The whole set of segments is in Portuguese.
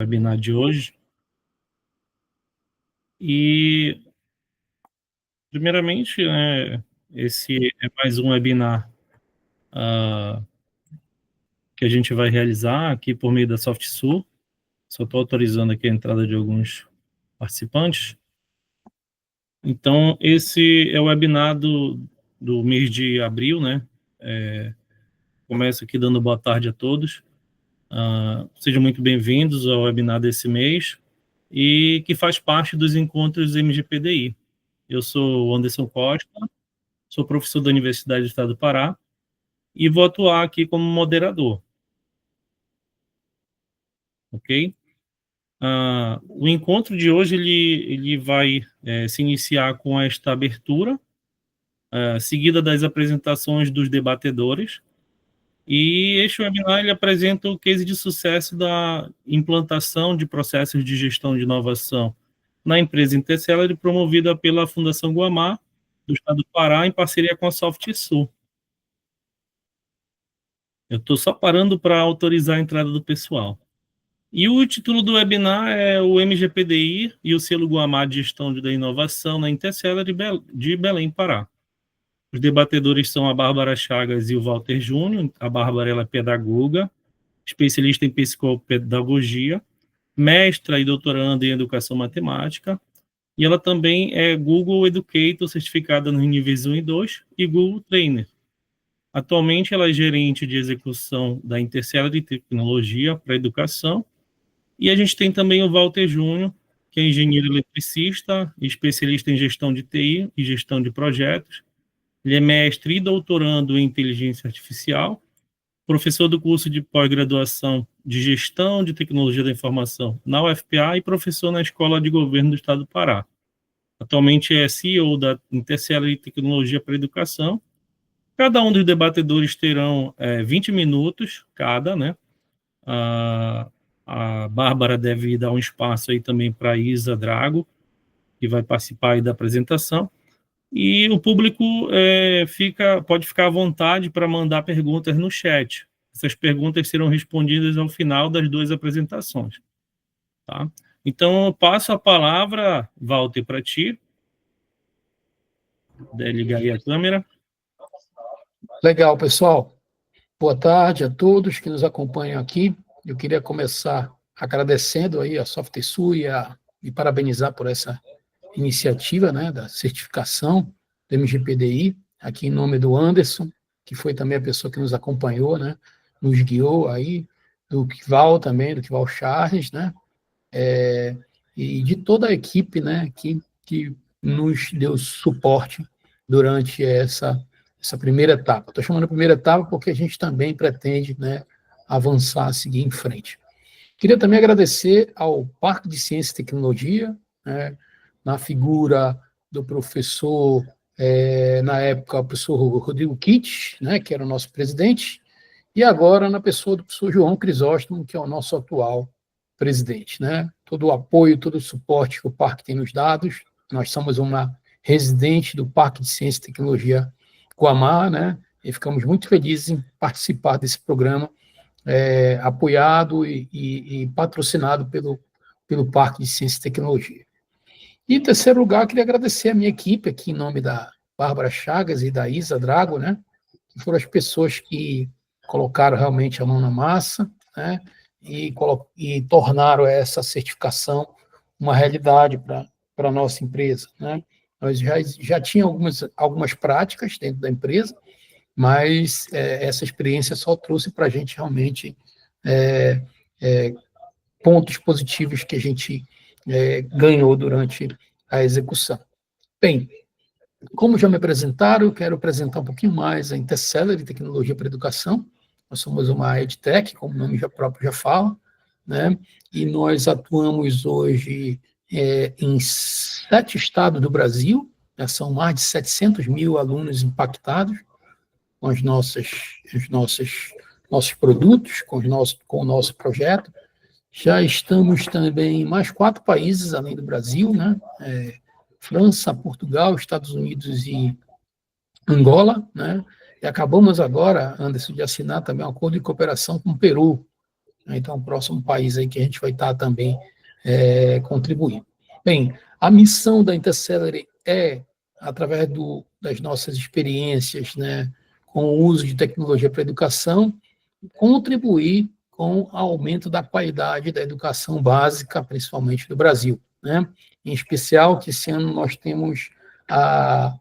webinar de hoje. E, primeiramente, esse é mais um webinar que a gente vai realizar aqui por meio da SoftSul. Só estou autorizando aqui a entrada de alguns participantes. Então, esse é o webinar do mês de abril, né? Começo aqui dando boa tarde a todos. Sejam muito bem-vindos ao webinar desse mês e que faz parte dos encontros MGPDI. Eu sou o Anderson Costa, sou professor da Universidade do Estado do Pará e vou atuar aqui como moderador. Ok? O encontro de hoje ele vai se iniciar com esta abertura, seguida das apresentações dos debatedores. E este webinar ele apresenta o case de sucesso da implantação de processos de gestão de inovação na empresa Interceler, promovida pela Fundação Guamá, do Estado do Pará, em parceria com a SoftSul. Eu estou só parando para autorizar a entrada do pessoal. E o título do webinar é o MGPDI e o selo Guamá de Gestão da Inovação na Interceler de Belém, Pará. Os debatedores são a Bárbara Chagas e o Walter Júnior. A Bárbara ela é pedagoga, especialista em psicopedagogia, mestra e doutoranda em educação matemática, e ela também é Google Educator, certificada nos níveis 1 e 2, e Google Trainer. Atualmente, ela é gerente de execução da Interceler de Tecnologia para Educação, e a gente tem também o Walter Júnior, que é engenheiro eletricista, especialista em gestão de TI e gestão de projetos. Ele é mestre e doutorando em inteligência artificial, professor do curso de pós-graduação de Gestão de Tecnologia da Informação na UFPA e professor na Escola de Governo do Estado do Pará. Atualmente é CEO da Interceler de Tecnologia para Educação. Cada um dos debatedores terão 20 minutos cada, né? A Bárbara deve dar um espaço aí também para a Isa Drago, que vai participar aí da apresentação. E o público pode ficar à vontade para mandar perguntas no chat. Essas perguntas serão respondidas ao final das duas apresentações. Tá? Então, eu passo a palavra, Walter, para ti. Ligar aí a câmera. Legal, pessoal. Boa tarde a todos que nos acompanham aqui. Eu queria começar agradecendo aí a SoftSul e parabenizar por essa iniciativa, né, da certificação do MGPDI, aqui em nome do Anderson, que foi também a pessoa que nos acompanhou, né, nos guiou aí, do Kival também, do Kival Charles, né, e de toda a equipe, né, que nos deu suporte durante essa primeira etapa. Estou chamando de primeira etapa porque a gente também pretende, né, avançar, seguir em frente. Queria também agradecer ao Parque de Ciência e Tecnologia, né, na figura do professor, na época, o professor Rodrigo Kitt, né, que era o nosso presidente, e agora na pessoa do professor João Crisóstomo, que é o nosso atual presidente. Né? Todo o apoio, todo o suporte que o Parque tem nos dado. Nós somos uma residente do Parque de Ciência e Tecnologia Guamá, né? E ficamos muito felizes em participar desse programa, apoiado e patrocinado pelo Parque de Ciência e Tecnologia. E, em terceiro lugar, queria agradecer a minha equipe, aqui em nome da Bárbara Chagas e da Isa Drago, né, que foram as pessoas que colocaram realmente a mão na massa, né, e tornaram essa certificação uma realidade para a nossa empresa. Né. Nós já tínhamos algumas práticas dentro da empresa, mas essa experiência só trouxe para a gente realmente pontos positivos que a gente ganhou durante a execução. Bem, como já me apresentaram, eu quero apresentar um pouquinho mais a Interceler de Tecnologia para Educação. Nós somos uma EdTech, como o nome próprio já fala, né? E nós atuamos hoje em 7 estados do Brasil, né? São mais de 700 mil alunos impactados com os nossos produtos, com o nosso projeto. Já estamos também em mais 4 países além do Brasil, né? França, Portugal, Estados Unidos e Angola, né? E acabamos agora, Anderson, de assinar também um acordo de cooperação com o Peru, Então, o próximo país aí que a gente vai estar também contribuindo. Bem, a missão da Intercelere é, através das nossas experiências, né, com o uso de tecnologia para a educação, contribuir com o aumento da qualidade da educação básica, principalmente no Brasil, né? Em especial que esse ano nós temos a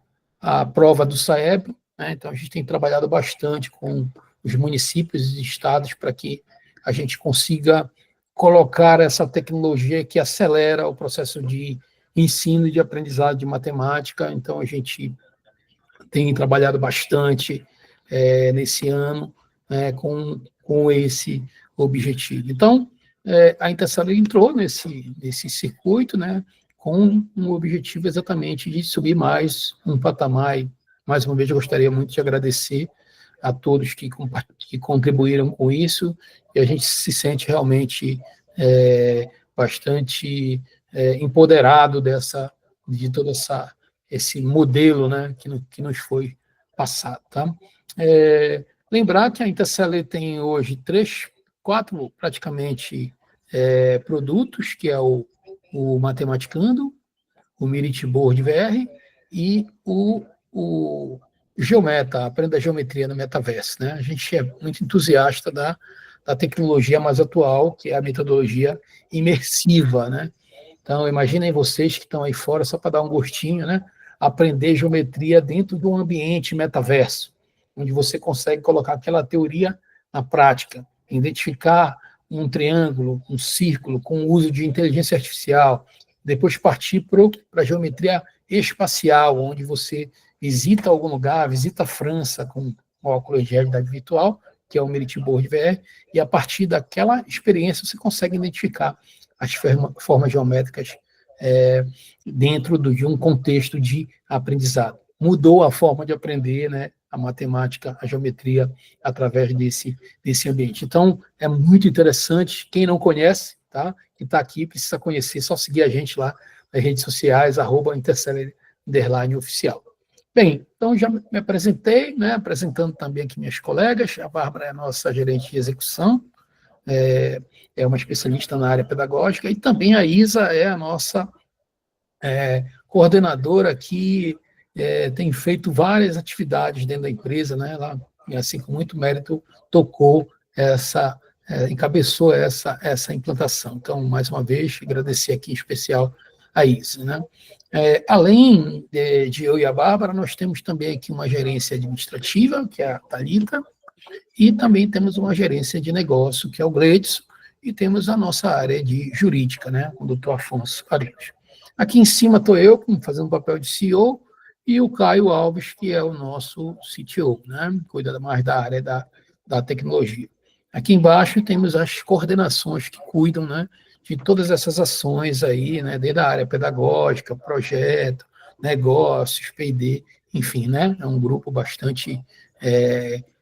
prova do SAEB, né? Então a gente tem trabalhado bastante com os municípios e estados para que a gente consiga colocar essa tecnologia que acelera o processo de ensino e de aprendizado de matemática. Então a gente tem trabalhado bastante nesse ano com esse objetivo. Então, a Intercelere entrou nesse circuito, né, com um objetivo exatamente de subir mais um patamar. E, mais uma vez, eu gostaria muito de agradecer a todos que contribuíram com isso, e a gente se sente realmente bastante empoderado de todo esse modelo, né, que nos foi passado. Tá? Lembrar que a Intercelere tem hoje quatro praticamente produtos, que é o Matematicando, o Merit Board VR e o Geometa, Aprenda a Geometria no Metaverso. Né? A gente é muito entusiasta da tecnologia mais atual, que é a metodologia imersiva. Né? Então, imaginem vocês que estão aí fora, só para dar um gostinho, né? Aprender geometria dentro de um ambiente metaverso, onde você consegue colocar aquela teoria na prática, identificar um triângulo, um círculo, com o uso de inteligência artificial, depois partir para a geometria espacial, onde você visita algum lugar, visita a França com óculos de realidade virtual, que é o Merit Board VR, e a partir daquela experiência você consegue identificar as formas geométricas dentro de um contexto de aprendizado. Mudou a forma de aprender, né, a matemática, a geometria, através desse ambiente. Então, é muito interessante. Quem não conhece, tá, que está aqui, precisa conhecer, só seguir a gente lá nas redes sociais, @Intercelere_oficial. Bem, então já me apresentei, né, apresentando também aqui minhas colegas. A Bárbara é a nossa gerente de execução, é uma especialista na área pedagógica, e também a Isa é a nossa coordenadora que tem feito várias atividades dentro da empresa, né? Ela, assim, com muito mérito, encabeçou essa implantação. Então, mais uma vez, agradecer aqui em especial a Isa, né? Além de eu e a Bárbara, nós temos também aqui uma gerência administrativa, que é a Thalita, e também temos uma gerência de negócio, que é o Gleidson, e temos a nossa área de jurídica, né, com o doutor Afonso Farias. Aqui em cima estou eu, fazendo o papel de CEO, e o Caio Alves, que é o nosso CTO, né, cuida mais da área da tecnologia. Aqui embaixo temos as coordenações que cuidam, né, de todas essas ações aí, né, desde a área pedagógica, projeto, negócios, P&D, enfim, né, é um grupo bastante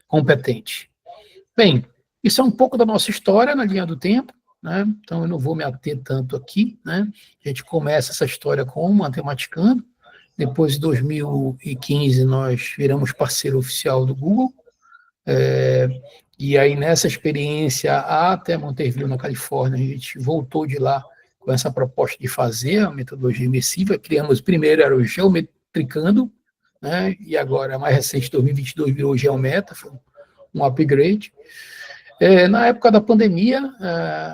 competente. Bem, isso é um pouco da nossa história na linha do tempo, né? Então eu não vou me ater tanto aqui, né? A gente começa essa história com o Matematicando, depois de 2015 nós viramos parceiro oficial do Google, e aí nessa experiência até Monterey, na Califórnia, a gente voltou de lá com essa proposta de fazer a metodologia imersiva. Criamos, primeiro era o Geometricando, né? E agora, mais recente, 2022, virou o Geometa, foi um upgrade. Na época da pandemia,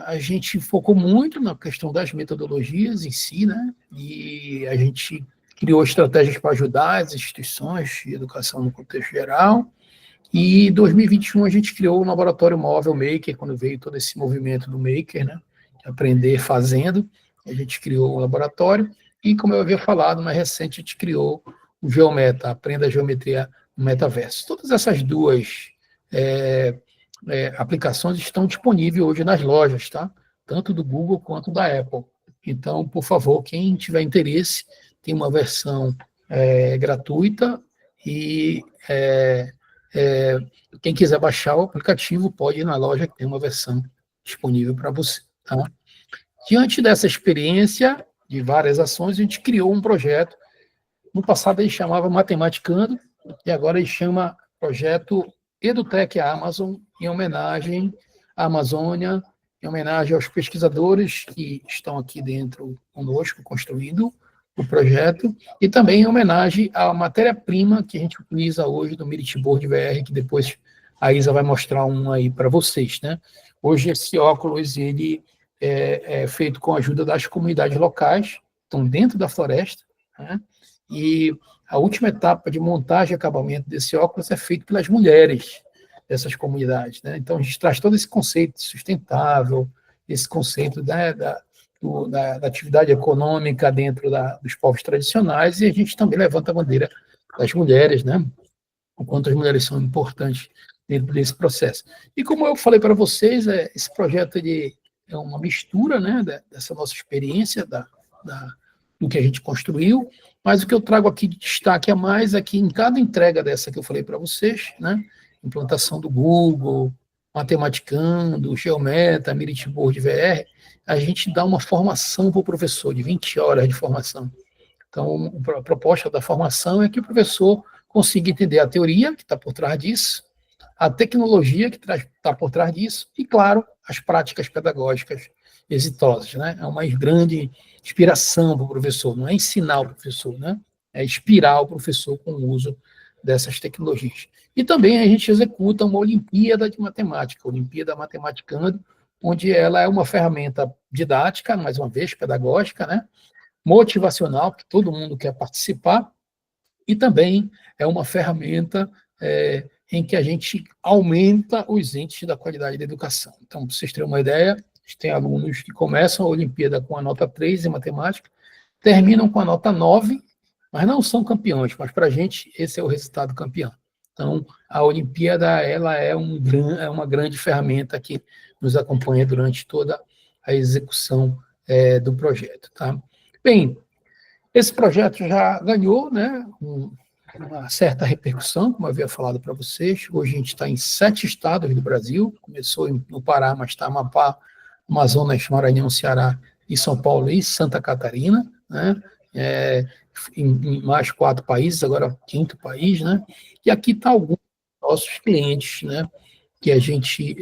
a gente focou muito na questão das metodologias em si, né? E a gente criou estratégias para ajudar as instituições de educação no contexto geral. E em 2021 a gente criou o Laboratório Móvel Maker, quando veio todo esse movimento do Maker, né? Aprender fazendo. A gente criou o laboratório. E, como eu havia falado, mais recente, a gente criou o Geometa, Aprenda a Geometria no Metaverso. Todas essas duas aplicações estão disponíveis hoje nas lojas, tá? Tanto do Google quanto da Apple. Então, por favor, quem tiver interesse, tem uma versão gratuita e quem quiser baixar o aplicativo pode ir na loja que tem uma versão disponível para você. Tá? Diante dessa experiência de várias ações, a gente criou um projeto. No passado ele chamava Matematicando, e agora ele chama Projeto EduTech Amazon, em homenagem à Amazônia em homenagem aos pesquisadores que estão aqui dentro conosco, construindo o projeto, e também em homenagem à matéria-prima que a gente utiliza hoje do Miritboard VR, que depois a Isa vai mostrar um aí para vocês, né? Hoje esse óculos, ele é feito com a ajuda das comunidades locais, estão dentro da floresta, né? E a última etapa de montagem e acabamento desse óculos é feito pelas mulheres dessas comunidades, né? Então a gente traz todo esse conceito sustentável, esse conceito da atividade econômica dentro dos povos tradicionais, e a gente também levanta a bandeira das mulheres, né? O quanto as mulheres são importantes dentro desse processo. E como eu falei para vocês, esse projeto é uma mistura, né, dessa nossa experiência, do que a gente construiu, mas o que eu trago aqui de destaque a mais é que em cada entrega dessa que eu falei para vocês, né, implantação do Google, Matematicando, Geometa, Miritboard VR, a gente dá uma formação para o professor, de 20 horas de formação. Então, a proposta da formação é que o professor consiga entender a teoria que está por trás disso, a tecnologia que está por trás disso e, claro, as práticas pedagógicas exitosas, né? É uma grande inspiração para o professor, não é ensinar o professor, né? É inspirar o professor com o uso dessas tecnologias. E também a gente executa uma Olimpíada de Matemática, Olimpíada Matematicando, onde ela é uma ferramenta didática, mais uma vez, pedagógica, né? Motivacional, que todo mundo quer participar, e também é uma ferramenta em que a gente aumenta os índices da qualidade da educação. Então, para vocês terem uma ideia, a gente tem alunos que começam a Olimpíada com a nota 3 em matemática, terminam com a nota 9, mas não são campeões, mas para a gente esse é o resultado campeão. Então, a Olimpíada ela é uma grande ferramenta que nos acompanha durante toda a execução do projeto. Tá? Bem, esse projeto já ganhou, né, uma certa repercussão, como eu havia falado para vocês. Hoje a gente está em 7 estados do Brasil, começou no Pará, mas está Amapá, Amazonas, Maranhão, Ceará e São Paulo e Santa Catarina, né? Em mais 4 países, agora 5º país, né? E aqui está alguns dos nossos clientes, né, que a gente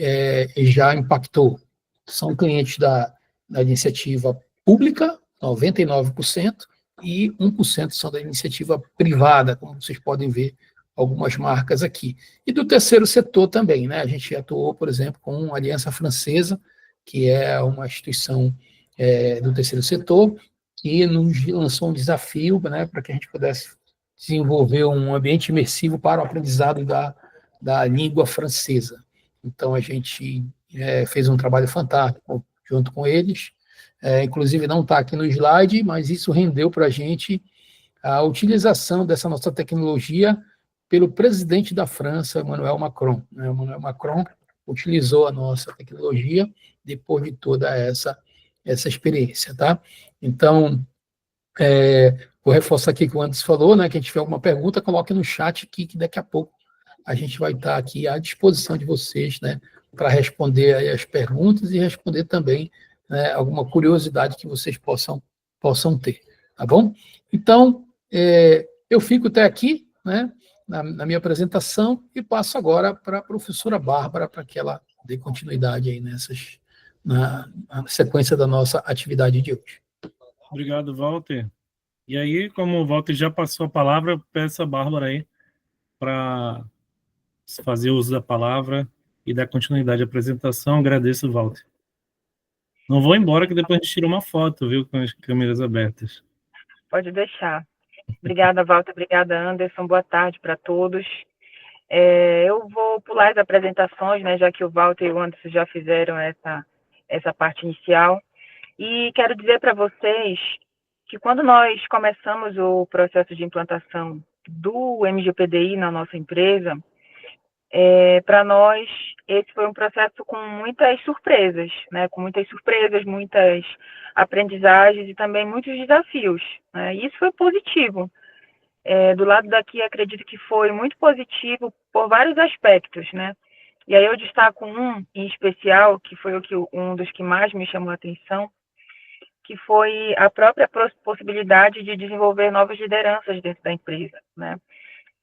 já impactou. São clientes da iniciativa pública, 99%, e 1% são da iniciativa privada, como vocês podem ver algumas marcas aqui. E do terceiro setor também, né? A gente atuou, por exemplo, com a Aliança Francesa, que é uma instituição do terceiro setor, que nos lançou um desafio, né, para que a gente pudesse desenvolver um ambiente imersivo para o aprendizado da língua francesa. Então, a gente fez um trabalho fantástico junto com eles, inclusive não está aqui no slide, mas isso rendeu para a gente a utilização dessa nossa tecnologia pelo presidente da França, Emmanuel Macron. Emmanuel Macron utilizou a nossa tecnologia depois de toda essa experiência. Tá? Então, vou reforçar aqui o que o Anderson falou, né, que a gente tiver alguma pergunta, coloque no chat aqui, que daqui a pouco a gente vai estar aqui à disposição de vocês, né, para responder aí as perguntas e responder também, né, alguma curiosidade que vocês possam ter, tá bom? Então, eu fico até aqui, né, na minha apresentação e passo agora para a professora Bárbara para que ela dê continuidade aí na sequência da nossa atividade de hoje. Obrigado, Walter. E aí, como o Walter já passou a palavra, eu peço a Bárbara aí para fazer uso da palavra e dar continuidade à apresentação. Agradeço, Walter. Não vou embora, que depois a gente tira uma foto, viu, com as câmeras abertas. Pode deixar. Obrigada, Walter. Obrigada, Anderson. Boa tarde para todos. Eu vou pular as apresentações, né, já que o Walter e o Anderson já fizeram essa parte inicial. E quero dizer para vocês que quando nós começamos o processo de implantação do MGPDI na nossa empresa, para nós esse foi um processo com muitas surpresas, né? Com muitas surpresas, muitas aprendizagens e também muitos desafios, né? E isso foi positivo. Do lado daqui, acredito que foi muito positivo por vários aspectos, né? E aí eu destaco um em especial, que foi um dos que mais me chamou a atenção, que foi a própria possibilidade de desenvolver novas lideranças dentro da empresa, né?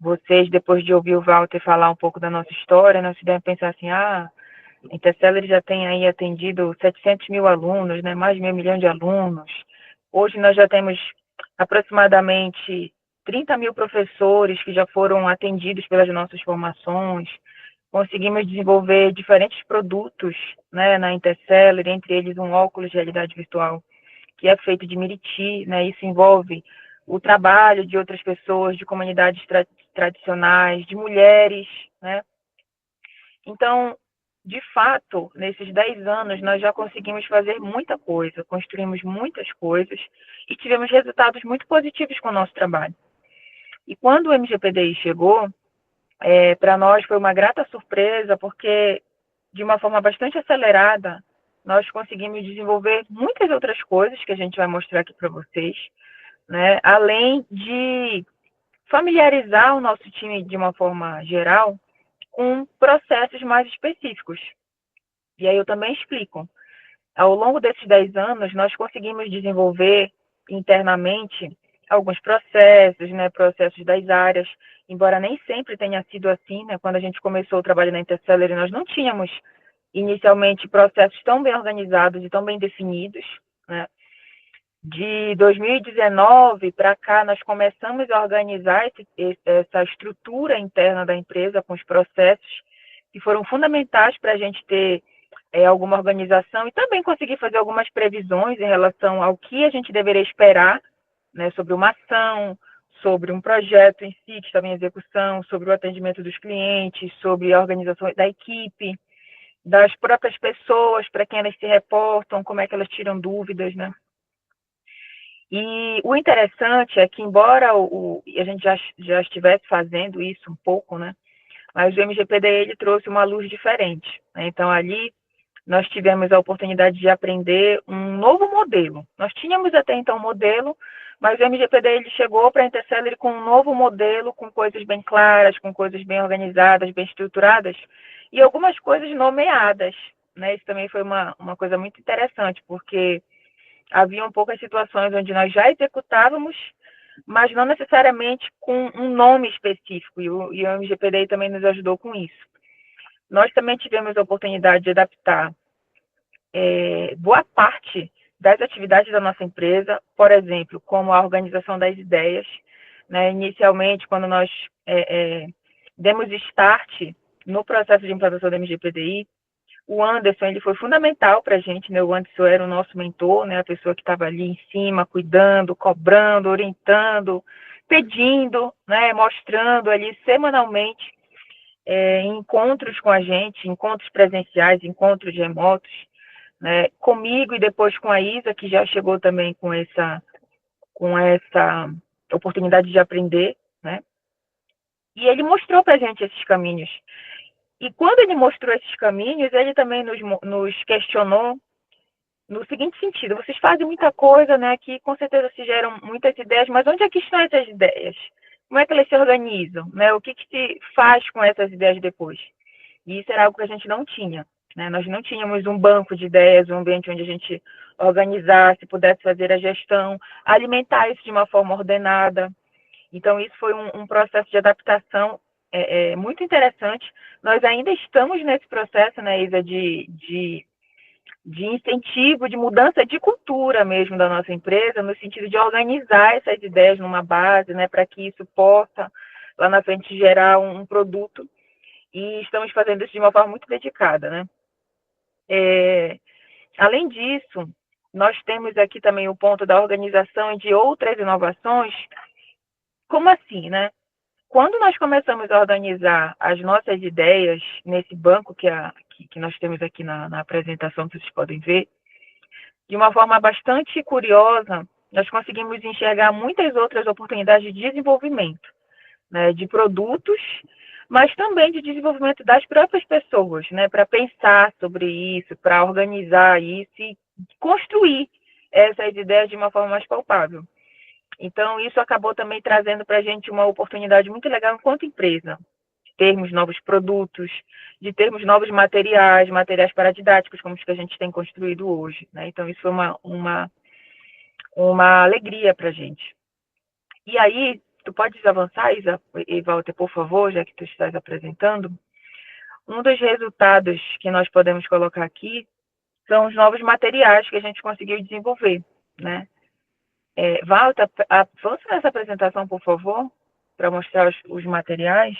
Vocês, depois de ouvir o Walter falar um pouco da nossa história, não se devem pensar assim, A Interceller já tem aí atendido 700 mil alunos, né, mais de 500 mil de alunos. Hoje nós já temos aproximadamente 30 mil professores que já foram atendidos pelas nossas formações. Conseguimos desenvolver diferentes produtos, né, na Interceller, entre eles um óculos de realidade virtual que é feito de Miriti, né? Isso envolve o trabalho de outras pessoas, de comunidades tradicionais, de mulheres, né? Então, de fato, nesses 10 anos, nós já conseguimos fazer muita coisa, construímos muitas coisas e tivemos resultados muito positivos com o nosso trabalho. E quando o MGPDI chegou, para nós foi uma grata surpresa, porque de uma forma bastante acelerada, nós conseguimos desenvolver muitas outras coisas que a gente vai mostrar aqui para vocês, né? Além de familiarizar o nosso time de uma forma geral com processos mais específicos. E aí eu também explico. Ao longo desses 10 anos, nós conseguimos desenvolver internamente alguns processos, né, processos das áreas, embora nem sempre tenha sido assim, né, quando a gente começou o trabalho na Interceller, nós não tínhamos inicialmente processos tão bem organizados e tão bem definidos, né. De 2019 para cá, nós começamos a organizar essa estrutura interna da empresa com os processos que foram fundamentais para a gente ter alguma organização e também conseguir fazer algumas previsões em relação ao que a gente deveria esperar, né, sobre uma ação, sobre um projeto em si que estava em execução, sobre o atendimento dos clientes, sobre a organização da equipe, das próprias pessoas, para quem elas se reportam, como é que elas tiram dúvidas, né? E o interessante é que, embora a gente já estivesse fazendo isso um pouco, né, mas o MGPD ele trouxe uma luz diferente, né? Então, ali, nós tivemos a oportunidade de aprender um novo modelo. Nós tínhamos até então um modelo, mas o MGPD ele chegou para a Interceller com um novo modelo, com coisas bem claras, com coisas bem organizadas, bem estruturadas, e algumas coisas nomeadas, né? Isso também foi uma coisa muito interessante, porque havia poucas situações onde nós já executávamos, mas não necessariamente com um nome específico, e o MGPD também nos ajudou com isso. Nós também tivemos a oportunidade de adaptar boa parte das atividades da nossa empresa, por exemplo, como a organização das ideias, né? Inicialmente, quando nós demos start no processo de implantação do MGPDI, o Anderson ele foi fundamental para a gente, né? O Anderson era o nosso mentor, né? A pessoa que estava ali em cima, cuidando, cobrando, orientando, pedindo, né? Mostrando ali semanalmente encontros com a gente, encontros presenciais, encontros remotos, né? Comigo e depois com a Isa, que já chegou também com essa oportunidade de aprender, né? E ele mostrou para a gente esses caminhos. E quando ele mostrou esses caminhos, ele também nos questionou no seguinte sentido: vocês fazem muita coisa, né? Que com certeza se geram muitas ideias, mas onde é que estão essas ideias? Como é que elas se organizam, né? O que se faz com essas ideias depois? E isso era algo que a gente não tinha, né? Nós não tínhamos um banco de ideias, um ambiente onde a gente organizasse, pudesse fazer a gestão, alimentar isso de uma forma ordenada. Então, isso foi um processo de adaptação muito interessante. Nós ainda estamos nesse processo, né, Isa, de incentivo, de mudança de cultura mesmo da nossa empresa, no sentido de organizar essas ideias numa base, né, para que isso possa, lá na frente, gerar um produto. E estamos fazendo isso de uma forma muito dedicada, né? Além disso, nós temos aqui também o ponto da organização e de outras inovações. Como assim, né? Quando nós começamos a organizar as nossas ideias nesse banco que nós temos aqui na apresentação, que vocês podem ver, de uma forma bastante curiosa, nós conseguimos enxergar muitas outras oportunidades de desenvolvimento, né, de produtos, mas também de desenvolvimento das próprias pessoas, né, para pensar sobre isso, para organizar isso e construir essas ideias de uma forma mais palpável. Então, isso acabou também trazendo para a gente uma oportunidade muito legal enquanto empresa, de termos novos produtos, de termos novos materiais paradidáticos, como os que a gente tem construído hoje, né? Então, isso foi uma alegria para a gente. E aí, tu podes avançar, Isa e Walter, por favor, já que tu estás apresentando. um dos resultados que nós podemos colocar aqui são os novos materiais que a gente conseguiu desenvolver, né? Walter, vamos fazer essa apresentação, por favor, para mostrar os materiais.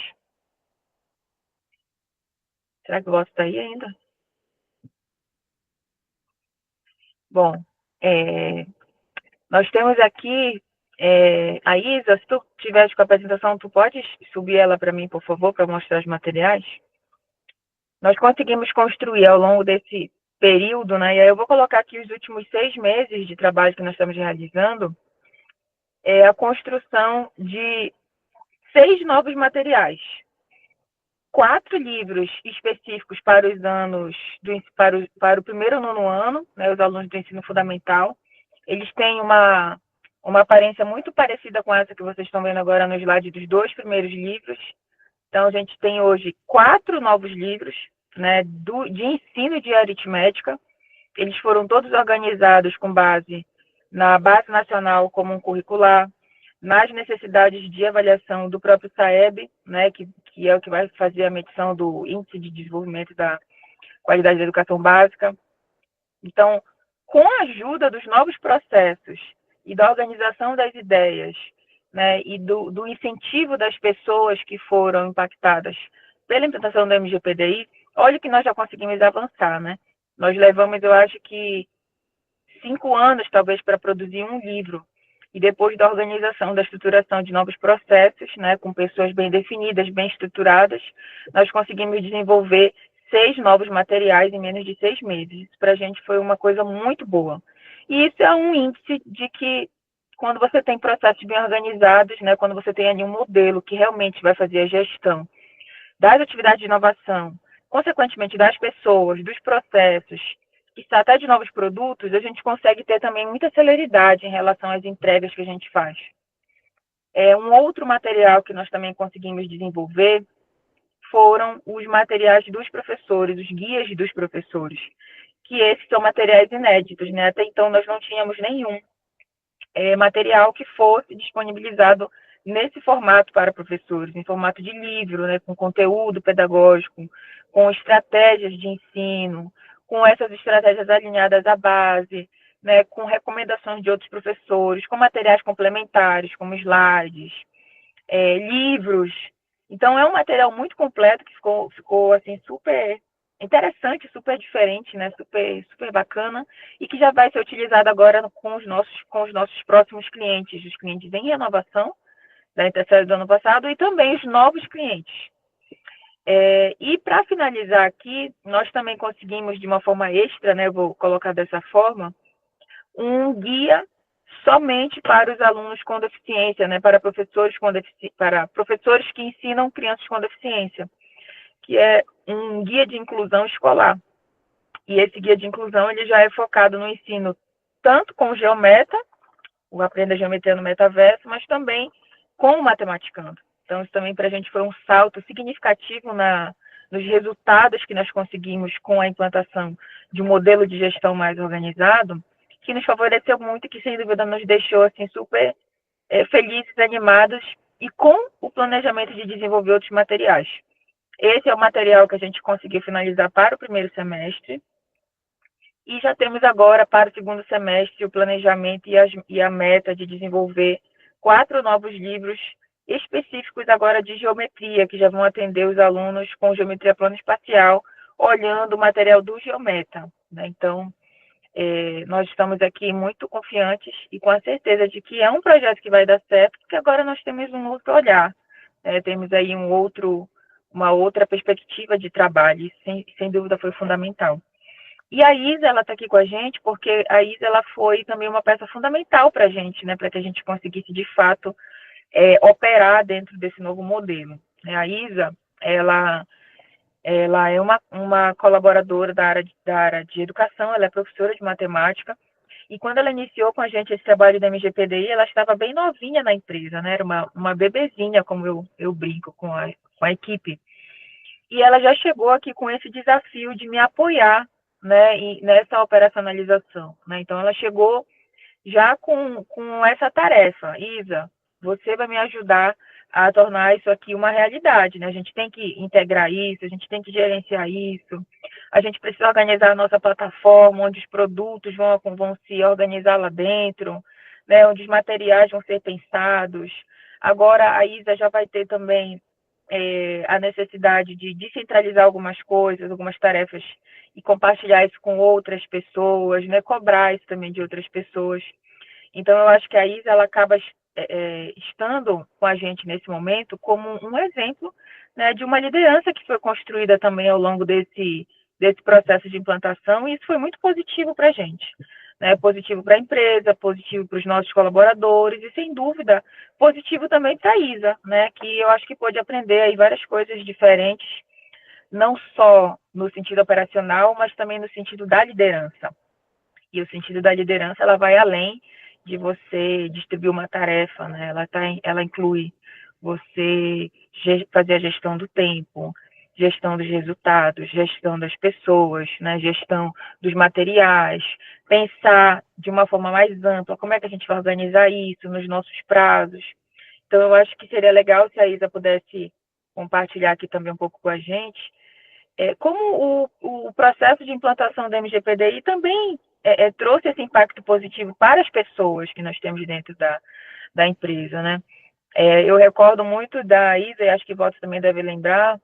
Será que o Walter está aí ainda? Bom, nós temos aqui a Isa. Se tu tiver com a apresentação, tu pode subir ela para mim, por favor, para mostrar os materiais? Nós conseguimos construir ao longo desse período, né? E aí eu vou colocar aqui os últimos 6 meses de trabalho que nós estamos realizando, a construção de 6 novos materiais. 4 livros específicos para os anos, para o primeiro e nono ano, né, os alunos do ensino fundamental. Eles têm uma aparência muito parecida com essa que vocês estão vendo agora no slide dos 2 primeiros livros. Então, a gente tem hoje 4 novos livros, né, de ensino de aritmética. Eles foram todos organizados com base na Base Nacional Comum Curricular, nas necessidades de avaliação do próprio SAEB, né, que é o que vai fazer a medição do Índice de Desenvolvimento da Qualidade da Educação Básica. Então, com a ajuda dos novos processos e da organização das ideias, né, e do incentivo das pessoas que foram impactadas pela implantação do MGPDI, olha que nós já conseguimos avançar, né? Nós levamos, eu acho que 5 anos, talvez, para produzir um livro. E depois da organização, da estruturação de novos processos, né, com pessoas bem definidas, bem estruturadas, nós conseguimos desenvolver 6 novos materiais em menos de 6 meses. Isso para a gente foi uma coisa muito boa. E isso é um índice de que, quando você tem processos bem organizados, né, quando você tem ali um modelo que realmente vai fazer a gestão das atividades de inovação, consequentemente das pessoas, dos processos, que está até de novos produtos, a gente consegue ter também muita celeridade em relação às entregas que a gente faz. Um outro material que nós também conseguimos desenvolver foram os materiais dos professores, os guias dos professores, que esses são materiais inéditos, né? Até então nós não tínhamos nenhum material que fosse disponibilizado nesse formato para professores, em formato de livro, né, com conteúdo pedagógico, com estratégias de ensino, com essas estratégias alinhadas à base, né, com recomendações de outros professores, com materiais complementares, como slides, livros. Então, é um material muito completo que ficou assim, super interessante, super diferente, né, super bacana, e que já vai ser utilizado agora com os nossos próximos clientes, os clientes em renovação da Intersérie do ano passado, e também os novos clientes. E para finalizar aqui, nós também conseguimos, de uma forma extra, né, vou colocar dessa forma, um guia somente para os alunos com deficiência, né, para professores que ensinam crianças com deficiência, que é um guia de inclusão escolar. E esse guia de inclusão ele já é focado no ensino tanto com o Geometa, o Aprenda Geometria no Metaverso, mas também com o Matematicando. Então, isso também para a gente foi um salto significativo nos resultados que nós conseguimos com a implantação de um modelo de gestão mais organizado, que nos favoreceu muito e que, sem dúvida, nos deixou assim, super felizes, animados e com o planejamento de desenvolver outros materiais. Esse é o material que a gente conseguiu finalizar para o primeiro semestre. E já temos agora, para o segundo semestre, o planejamento e a meta de desenvolver 4 novos livros específicos agora de geometria, que já vão atender os alunos com geometria plano espacial, olhando o material do Geometa, né? Então, nós estamos aqui muito confiantes e com a certeza de que é um projeto que vai dar certo, porque agora nós temos um outro olhar, temos aí uma outra perspectiva de trabalho, e sem dúvida foi fundamental. E a Isa, ela está aqui com a gente, porque a Isa, ela foi também uma peça fundamental para a gente, né, para que a gente conseguisse, de fato, operar dentro desse novo modelo. A Isa, ela é uma colaboradora da área de educação, ela é professora de matemática, e quando ela iniciou com a gente esse trabalho da MGPDI, ela estava bem novinha na empresa, né, era uma bebezinha, como eu brinco com a equipe. E ela já chegou aqui com esse desafio de me apoiar, né, nessa operacionalização, né? Então, ela chegou já com essa tarefa. Isa, você vai me ajudar a tornar isso aqui uma realidade, né? A gente tem que integrar isso, a gente tem que gerenciar isso, a gente precisa organizar a nossa plataforma, onde os produtos vão se organizar lá dentro, né? Onde os materiais vão ser pensados. Agora, a Isa já vai ter também a necessidade de descentralizar algumas coisas, algumas tarefas, e compartilhar isso com outras pessoas, né? Cobrar isso também de outras pessoas. Então, eu acho que a Isa ela acaba estando com a gente nesse momento como um exemplo, né, de uma liderança que foi construída também ao longo desse processo de implantação, e isso foi muito positivo para a gente. Né, positivo para a empresa, positivo para os nossos colaboradores e, sem dúvida, positivo também para a Isa, né, que eu acho que pôde aprender aí várias coisas diferentes, não só no sentido operacional, mas também no sentido da liderança. E o sentido da liderança, ela vai além de você distribuir uma tarefa, né? Ela inclui você fazer a gestão do tempo, gestão dos resultados, gestão das pessoas, né? Gestão dos materiais, pensar de uma forma mais ampla como é que a gente vai organizar isso nos nossos prazos. Então, eu acho que seria legal se a Isa pudesse compartilhar aqui também um pouco com a gente como o processo de implantação da MGPDI também trouxe esse impacto positivo para as pessoas que nós temos dentro da empresa, né? Eu recordo muito da Isa, e acho que o Walter também deve lembrar,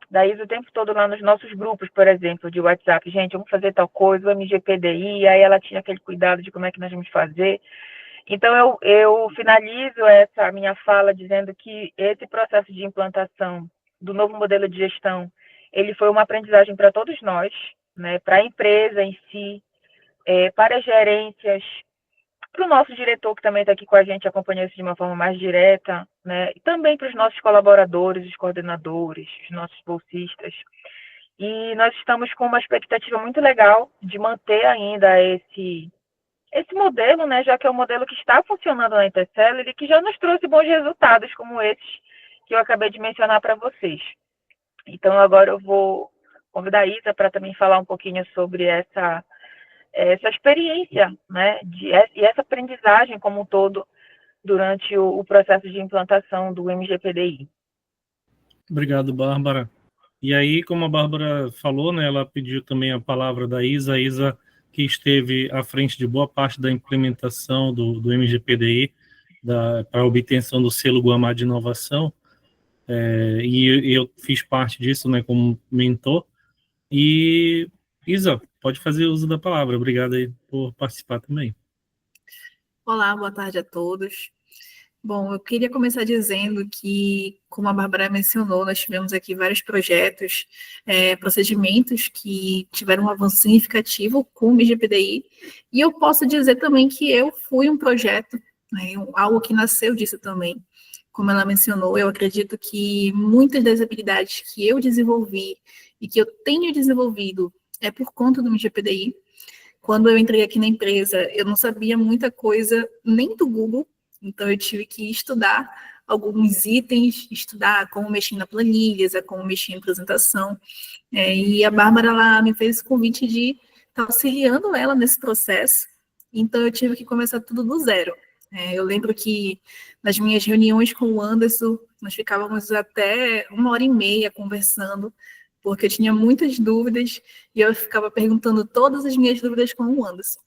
da Isa o tempo todo lá nos nossos grupos, por exemplo, de WhatsApp. Gente, vamos fazer tal coisa, o MGPDI, aí ela tinha aquele cuidado de como é que nós vamos fazer. Então, eu finalizo essa minha fala dizendo que esse processo de implantação do novo modelo de gestão, ele foi uma aprendizagem para todos nós, né, para a empresa em si, para as gerências, para o nosso diretor, que também está aqui com a gente, acompanhando isso de uma forma mais direta, né, e também para os nossos colaboradores, os coordenadores, os nossos bolsistas. E nós estamos com uma expectativa muito legal de manter ainda esse modelo, né, já que é um modelo que está funcionando na Intercell e que já nos trouxe bons resultados, como esses que eu acabei de mencionar para vocês. Então, agora eu vou convidar a Isa para também falar um pouquinho sobre essa experiência, né, e essa aprendizagem como um todo durante o processo de implantação do MGPDI. Obrigado, Bárbara. E aí, como a Bárbara falou, né, ela pediu também a palavra da Isa, a Isa que esteve à frente de boa parte da implementação do MGPDI, para a obtenção do selo Guamá de inovação, e eu fiz parte disso, né, como mentor. E, Isa, pode fazer uso da palavra. Obrigado aí por participar também. Olá, boa tarde a todos. Bom, eu queria começar dizendo que, como a Bárbara mencionou, nós tivemos aqui vários projetos, procedimentos que tiveram um avanço significativo com o MGPDI, e eu posso dizer também que eu fui um projeto, né, algo que nasceu disso também. Como ela mencionou, eu acredito que muitas das habilidades que eu desenvolvi e que eu tenho desenvolvido é por conta do MGPDI. Quando eu entrei aqui na empresa, eu não sabia muita coisa nem do Google, então eu tive que estudar alguns itens, estudar como mexer na planilhas, como mexer em apresentação. E a Bárbara ela me fez esse convite de estar auxiliando ela nesse processo, então eu tive que começar tudo do zero. Eu lembro que nas minhas reuniões com o Anderson, nós ficávamos até 1h30 conversando, porque eu tinha muitas dúvidas e eu ficava perguntando todas as minhas dúvidas com o Anderson.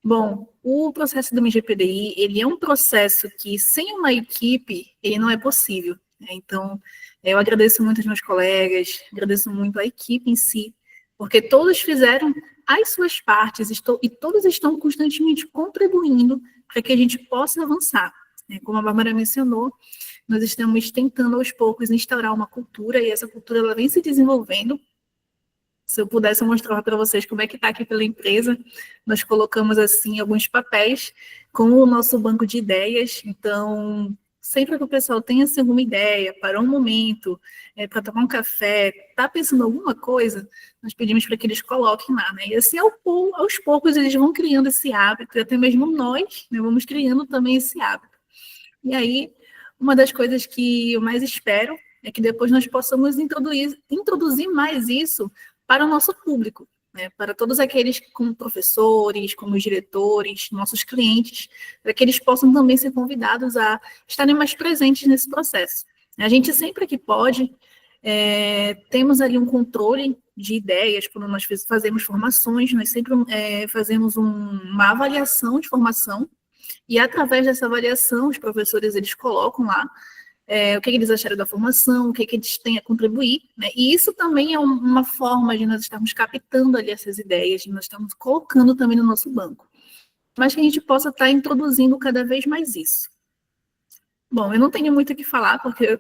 Bom, o processo do MGPDI, ele é um processo que sem uma equipe, ele não é possível. Então, eu agradeço muito aos meus colegas, agradeço muito a equipe em si, porque todos fizeram as suas partes e todos estão constantemente contribuindo para que a gente possa avançar. Como a Bárbara mencionou, nós estamos tentando aos poucos instaurar uma cultura e essa cultura ela vem se desenvolvendo. Se eu pudesse mostrar para vocês como é que está aqui pela empresa, nós colocamos assim alguns papéis com o nosso banco de ideias. Então, sempre que o pessoal tem assim, alguma ideia, parou um momento, para tomar um café, está pensando em alguma coisa, nós pedimos para que eles coloquem lá, né? E assim, aos poucos, eles vão criando esse hábito, e até mesmo nós, né, vamos criando também esse hábito. E aí, uma das coisas que eu mais espero é que depois nós possamos introduzir mais isso para o nosso público. né, para todos aqueles como professores, como diretores, nossos clientes, para que eles possam também ser convidados a estarem mais presentes nesse processo. A gente sempre que pode, temos ali um controle de ideias, quando nós fazemos formações, nós sempre fazemos uma avaliação de formação, e através dessa avaliação, os professores eles colocam lá o que eles acharam da formação, o que eles têm a contribuir, né? E isso também é uma forma de nós estarmos captando ali essas ideias, de nós estamos colocando também no nosso banco, mas que a gente possa estar introduzindo cada vez mais isso. Bom, eu não tenho muito o que falar, porque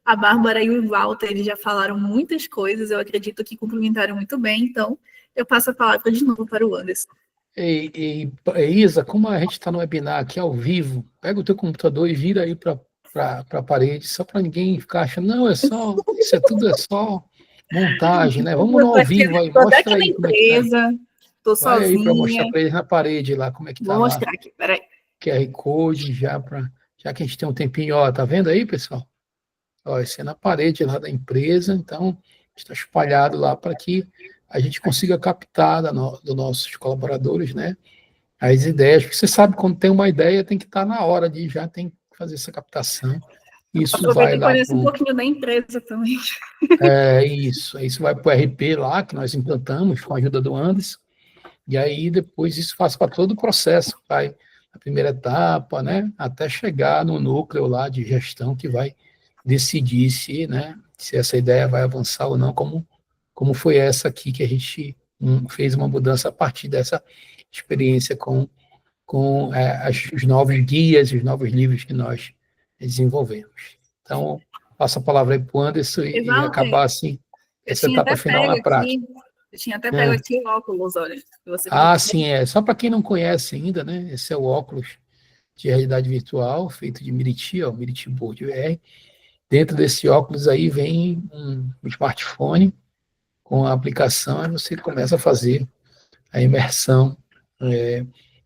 a Bárbara e o Walter eles já falaram muitas coisas, eu acredito que complementaram muito bem, então eu passo a palavra de novo para o Anderson. Isa, como a gente está no webinar aqui ao vivo, pega o teu computador e vira aí para a parede, só para ninguém ficar achando, não, isso tudo é só montagem, né? Vamos no ao vivo aí, mostra aí como é que tá. Estou sozinha. Vai aí para mostrar para eles na parede lá, como é que tá. Vou mostrar aqui, peraí. QR Code, já que a gente tem um tempinho, ó, tá vendo aí, pessoal? Ó, isso é na parede lá da empresa, então está espalhado lá para que a gente consiga captar dos nossos colaboradores, né, as ideias, porque você sabe, quando tem uma ideia, tem que estar na hora de já tem que fazer essa captação. Isso vai lá. Conhece um pouquinho da empresa também. Isso vai para o RP lá, que nós implantamos com a ajuda do Anderson, e aí depois isso faz para todo o processo, vai a primeira etapa, né, até chegar no núcleo lá de gestão que vai decidir se essa ideia vai avançar ou não, como foi essa aqui, que a gente fez uma mudança a partir dessa experiência com os novos guias, os novos livros que nós desenvolvemos. Então, passo a palavra aí para o Anderson e acabar assim, essa etapa final na prática. Eu tinha até pego aqui o óculos, olha. Sim, só para quem não conhece ainda, né? Esse é o óculos de realidade virtual, feito de Miriti, o Miriti Board VR. Dentro desse óculos aí vem um smartphone com a aplicação, e você começa a fazer a imersão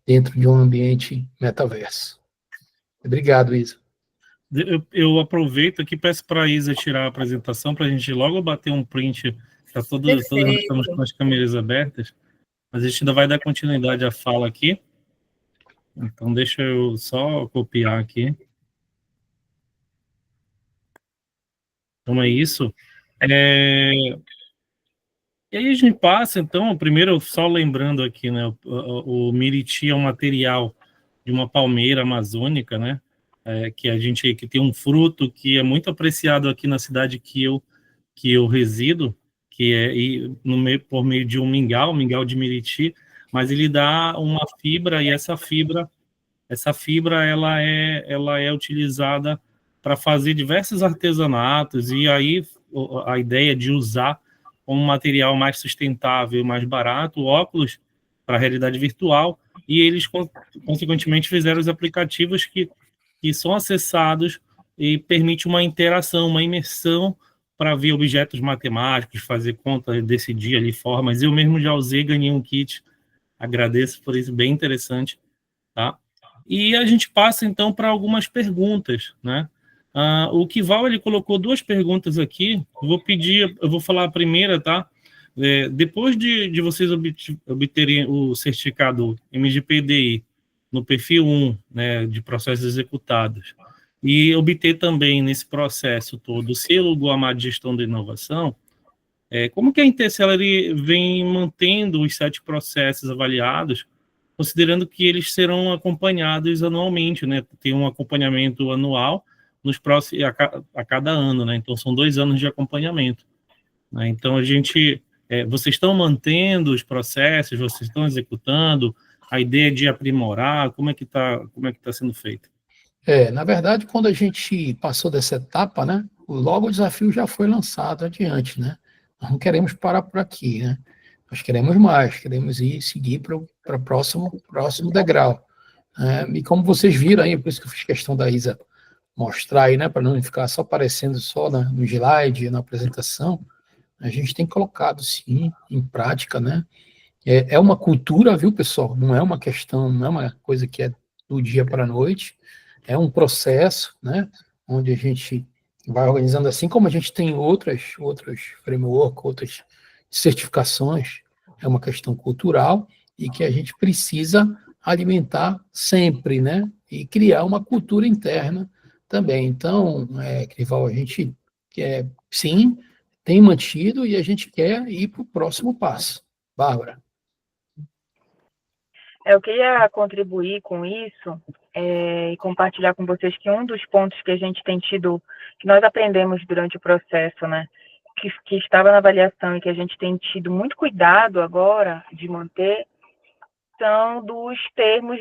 dentro de um ambiente metaverso. Obrigado, Isa. Eu aproveito aqui e peço para a Isa tirar a apresentação para a gente logo bater um print, para todos nós estamos com as câmeras abertas, mas a gente ainda vai dar continuidade à fala aqui. Então, deixa eu só copiar aqui. Então, é isso. E aí a gente passa, então, primeiro, só lembrando aqui, né, o Miriti é um material de uma palmeira amazônica, né, que tem um fruto que é muito apreciado aqui na cidade que eu resido, que é por meio de um mingau de Miriti, mas ele dá uma fibra, e essa fibra ela é utilizada para fazer diversos artesanatos, e aí a ideia de usar um material mais sustentável, mais barato, óculos para realidade virtual, e eles, consequentemente, fizeram os aplicativos que são acessados e permite uma interação, uma imersão para ver objetos matemáticos, fazer conta, decidir ali formas. Eu mesmo já usei, ganhei um kit, agradeço por isso, bem interessante, tá? E a gente passa, então, para algumas perguntas, né? O Kival, ele colocou 2 perguntas aqui, eu vou falar a primeira, tá? Depois de vocês obterem o certificado MGPDI no perfil 1, né, de processos executados, e obter também nesse processo todo o selo Guamá de Gestão da Inovação, como que a Interceler vem mantendo os 7 processos avaliados, considerando que eles serão acompanhados anualmente, né? Tem um acompanhamento anual a cada ano, né? Então, são 2 anos de acompanhamento, né? Então, vocês estão mantendo os processos, vocês estão executando, a ideia de aprimorar, como é que tá sendo feito? Na verdade, quando a gente passou dessa etapa, né, logo o desafio já foi lançado adiante, né? Nós não queremos parar por aqui, né? Nós queremos mais, queremos seguir para o próximo degrau. E como vocês viram aí, por isso que eu fiz questão da Isa mostrar aí, né, para não ficar só aparecendo só no slide, na apresentação, a gente tem colocado, sim, em prática, né? É uma cultura, viu, pessoal? Não é uma questão, não é uma coisa que é do dia para a noite, é um processo, né, onde a gente vai organizando, assim como a gente tem outras frameworks, outras certificações, é uma questão cultural e que a gente precisa alimentar sempre, né? E criar uma cultura interna também. Então, Crival, a gente quer, sim, tem mantido e a gente quer ir para o próximo passo. Bárbara. Eu queria contribuir com isso e compartilhar com vocês que um dos pontos que a gente tem tido, que nós aprendemos durante o processo, né, que estava na avaliação e que a gente tem tido muito cuidado agora de manter, são dos termos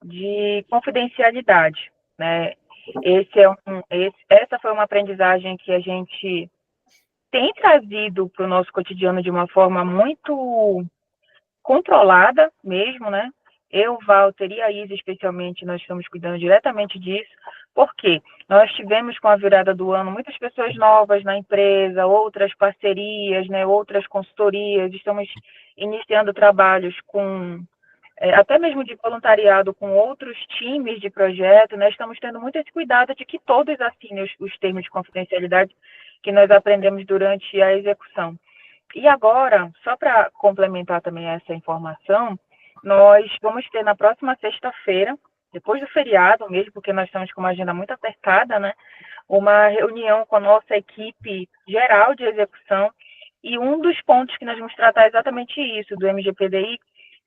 de confidencialidade, né? Essa foi uma aprendizagem que a gente tem trazido para o nosso cotidiano de uma forma muito controlada mesmo, né? Eu, Walter e a Isa, especialmente, nós estamos cuidando diretamente disso, porque nós tivemos, com a virada do ano, muitas pessoas novas na empresa, outras parcerias, né, outras consultorias, estamos iniciando trabalhos com, até mesmo de voluntariado com outros times de projeto, né, estamos tendo muito esse cuidado de que todos assinem os termos de confidencialidade que nós aprendemos durante a execução. E agora, só para complementar também essa informação, nós vamos ter na próxima sexta-feira, depois do feriado mesmo, porque nós estamos com uma agenda muito apertada, né? Uma reunião com a nossa equipe geral de execução, e um dos pontos que nós vamos tratar é exatamente isso, do MGPDI,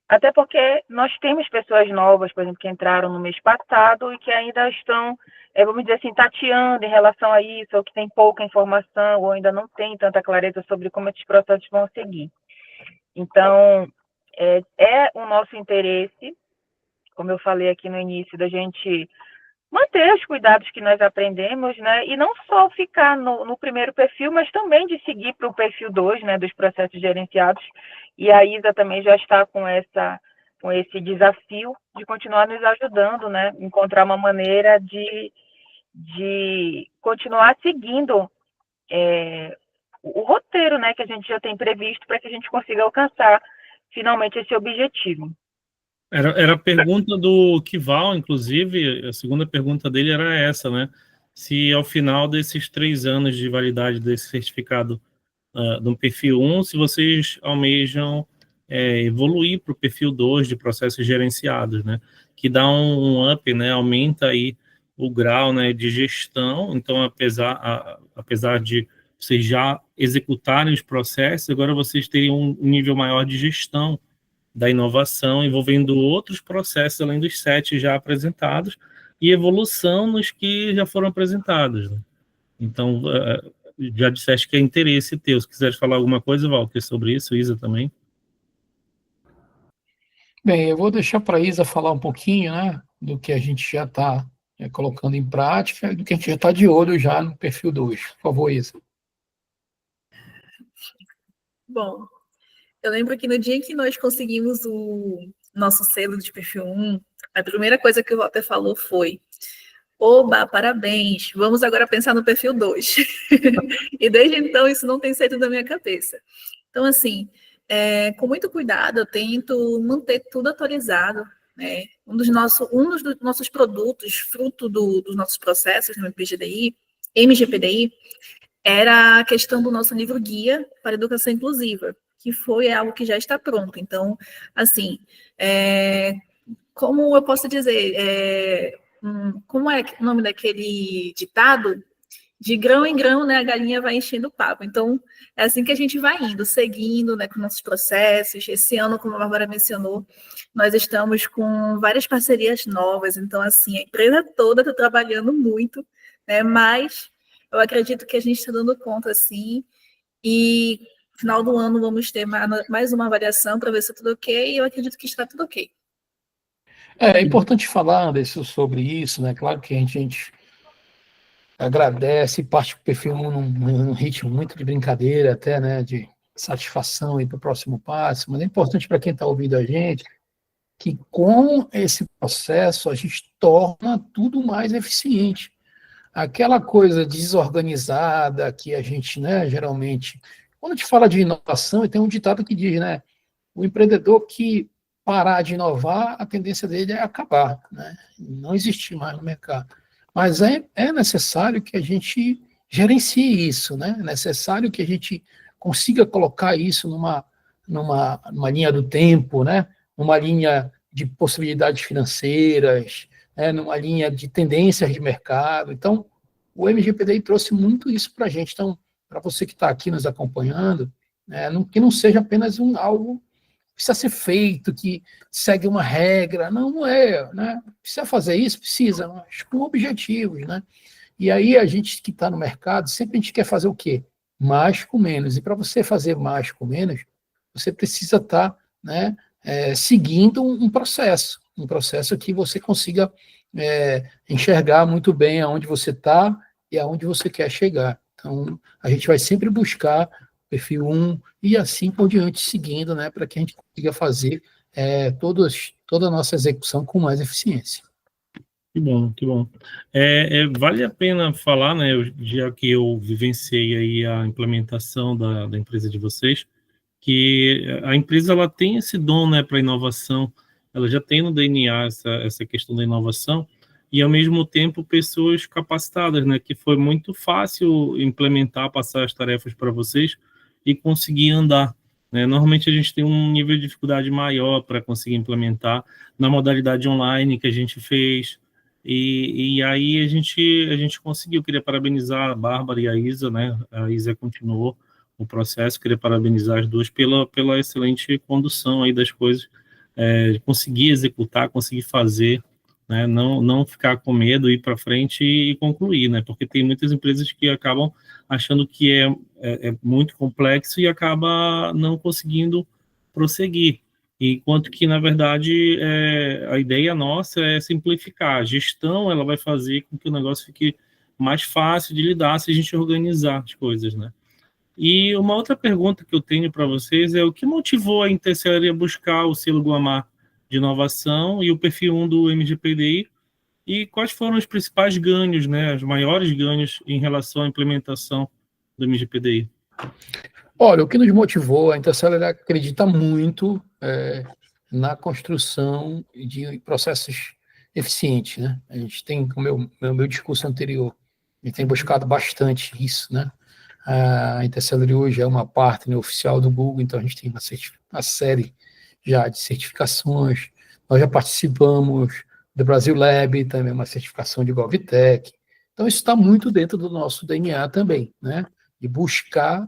até porque nós temos pessoas novas, por exemplo, que entraram no mês passado e que ainda estão, vamos dizer assim, tateando em relação a isso, ou que tem pouca informação, ou ainda não tem tanta clareza sobre como esses processos vão seguir. Então, é o nosso interesse, como eu falei aqui no início, da gente manter os cuidados que nós aprendemos, né? E não só ficar no primeiro perfil, mas também de seguir para o perfil 2, né? Dos processos gerenciados. E a Isa também já está com esse desafio de continuar nos ajudando, né? Encontrar uma maneira de continuar seguindo o roteiro, né? Que a gente já tem previsto para que a gente consiga alcançar finalmente esse objetivo. Era a pergunta do Kival, inclusive, a segunda pergunta dele era essa, né? Se ao final desses 3 anos de validade desse certificado do perfil 1, se vocês almejam evoluir para o perfil 2 de processos gerenciados, né? Que dá um up, né? Aumenta aí o grau, né, de gestão. Então, apesar de vocês já executarem os processos, agora vocês teriam um nível maior de gestão da inovação, envolvendo outros processos, além dos 7 já apresentados, e evolução nos que já foram apresentados, né? Então, já disseste que é interesse teu. Se quiseres falar alguma coisa, Walter, sobre isso, Isa também. Bem, eu vou deixar para a Isa falar um pouquinho, né, do que a gente já está colocando em prática e do que a gente já está de olho já no perfil 2. Por favor, Isa. Bom, eu lembro que no dia em que nós conseguimos o nosso selo de perfil 1, a primeira coisa que o Walter falou foi: oba, parabéns, vamos agora pensar no perfil 2. E desde então isso não tem saído da minha cabeça. Então, assim, com muito cuidado, eu tento manter tudo atualizado, né? Um dos nossos produtos, fruto dos nossos processos no MGPDI, era a questão do nosso livro guia para educação inclusiva, que foi algo que já está pronto. Então, assim, como eu posso dizer, como é o nome daquele ditado? De grão em grão, né, a galinha vai enchendo o papo. Então, é assim que a gente vai indo, seguindo, né, com nossos processos. Esse ano, como a Bárbara mencionou, nós estamos com várias parcerias novas. Então, assim, a empresa toda está trabalhando muito, né, mas eu acredito que a gente está dando conta, assim, e no final do ano vamos ter mais uma avaliação para ver se está tudo ok, e eu acredito que está tudo ok. É importante falar, Anderson, sobre isso, né? Claro que a gente agradece, parte do perfil num ritmo muito de brincadeira, até, né, de satisfação para o próximo passo, mas é importante para quem está ouvindo a gente que com esse processo a gente torna tudo mais eficiente. Aquela coisa desorganizada que a gente, né, geralmente, quando a gente fala de inovação, tem um ditado que diz, né, o empreendedor que parar de inovar, a tendência dele é acabar, né, não existir mais no mercado. Mas é necessário que a gente gerencie isso, né? É necessário que a gente consiga colocar isso numa linha do tempo, né? Numa linha de possibilidades financeiras, né? Numa linha de tendências de mercado. Então, o MGPDI trouxe muito isso para a gente. Então, para você que está aqui nos acompanhando, né? Que não seja apenas algo que precisa ser feito, que segue uma regra. Não é, né? Precisa fazer isso? Precisa, mas com objetivos, né? E aí a gente que está no mercado, sempre a gente quer fazer o quê? Mais com menos. E para você fazer mais com menos, você precisa estar, né, seguindo um processo que você consiga enxergar muito bem aonde você está e aonde você quer chegar. Então, a gente vai sempre buscar perfil 1 e assim por diante, seguindo, né, para que a gente consiga fazer toda a nossa execução com mais eficiência. Que bom, que bom. Vale a pena falar, né, já que eu vivenciei aí a implementação da empresa de vocês, que a empresa ela tem esse dom, né, para inovação, ela já tem no DNA essa questão da inovação, e ao mesmo tempo pessoas capacitadas, né, que foi muito fácil implementar, passar as tarefas para vocês e conseguir andar, né? Normalmente a gente tem um nível de dificuldade maior para conseguir implementar na modalidade online que a gente fez, e aí a gente conseguiu. Queria parabenizar a Bárbara e a Isa, né? A Isa continuou o processo, queria parabenizar as duas pela excelente condução aí das coisas, conseguir executar, conseguir fazer, né? Não ficar com medo, ir para frente e concluir, né? Porque tem muitas empresas que acabam achando que é muito complexo e acaba não conseguindo prosseguir. Enquanto que, na verdade, a ideia nossa é simplificar. A gestão ela vai fazer com que o negócio fique mais fácil de lidar se a gente organizar as coisas, né? E uma outra pergunta que eu tenho para vocês é o que motivou a Interceler a buscar o selo Guamá de inovação e o perfil 1 do MGPDI, e quais foram os principais ganhos, né, os maiores ganhos em relação à implementação do MGPDI? Olha, o que nos motivou, a Interceler acredita muito na construção de processos eficientes, né? A gente tem, como meu discurso anterior, a gente tem buscado bastante isso, né? A Interceler hoje é uma partner oficial do Google, então a gente tem uma série já de certificações. Nós já participamos do Brasil Lab, também uma certificação de GovTech. Então isso está muito dentro do nosso DNA também, né? De buscar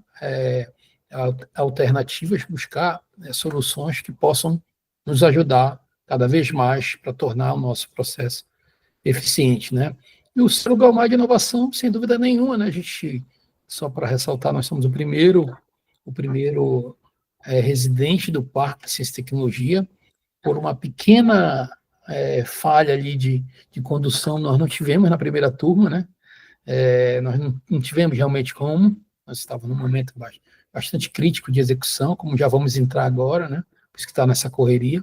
alternativas, buscar soluções que possam nos ajudar cada vez mais para tornar o nosso processo eficiente, né? E o selo Guamá de inovação, sem dúvida nenhuma, né? A gente, só para ressaltar, nós somos o primeiro residente do Parque de Ciência e Tecnologia. Por uma pequena falha ali de condução, nós não tivemos na primeira turma, né? Nós não tivemos realmente como, nós estávamos num momento bastante crítico de execução, como já vamos entrar agora, né? Por isso que está nessa correria.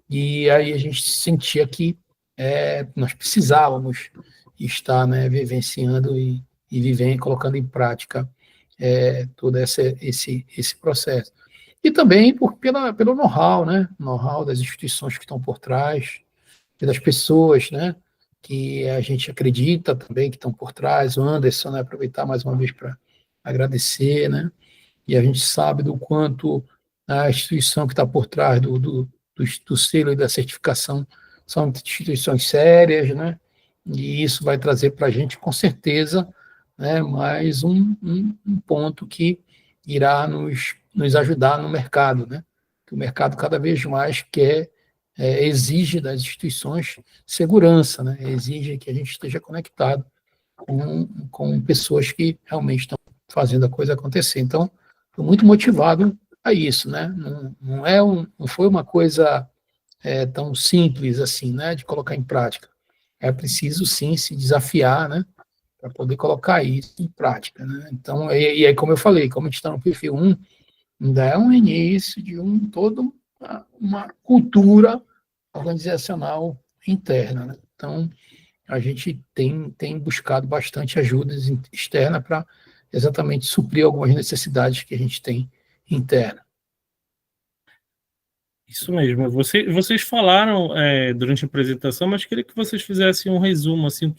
E aí a gente sentia que nós precisávamos estar, né, vivenciando e colocando em prática todo esse processo. E também pelo know-how, né? Know-how das instituições que estão por trás, e das pessoas, né? Que a gente acredita também que estão por trás. O Anderson, né? Aproveitar mais uma vez para agradecer, né? E a gente sabe do quanto a instituição que está por trás do selo e da certificação são instituições sérias, né? E isso vai trazer para a gente, com certeza, né, mais um ponto que irá nos ajudar no mercado, né? Que o mercado cada vez mais exige das instituições segurança, né? Exige que a gente esteja conectado com pessoas que realmente estão fazendo a coisa acontecer. Então, estou muito motivado a isso, né? Não foi uma coisa tão simples assim, né? De colocar em prática. É preciso, sim, se desafiar, né? Para poder colocar isso em prática, né? Então, e aí, como eu falei, como a gente está no perfil 1, ainda é um início de toda uma cultura organizacional interna, né? Então, a gente tem buscado bastante ajuda externa para exatamente suprir algumas necessidades que a gente tem interna. Isso mesmo. Vocês falaram durante a apresentação, mas queria que vocês fizessem um resumo, assim,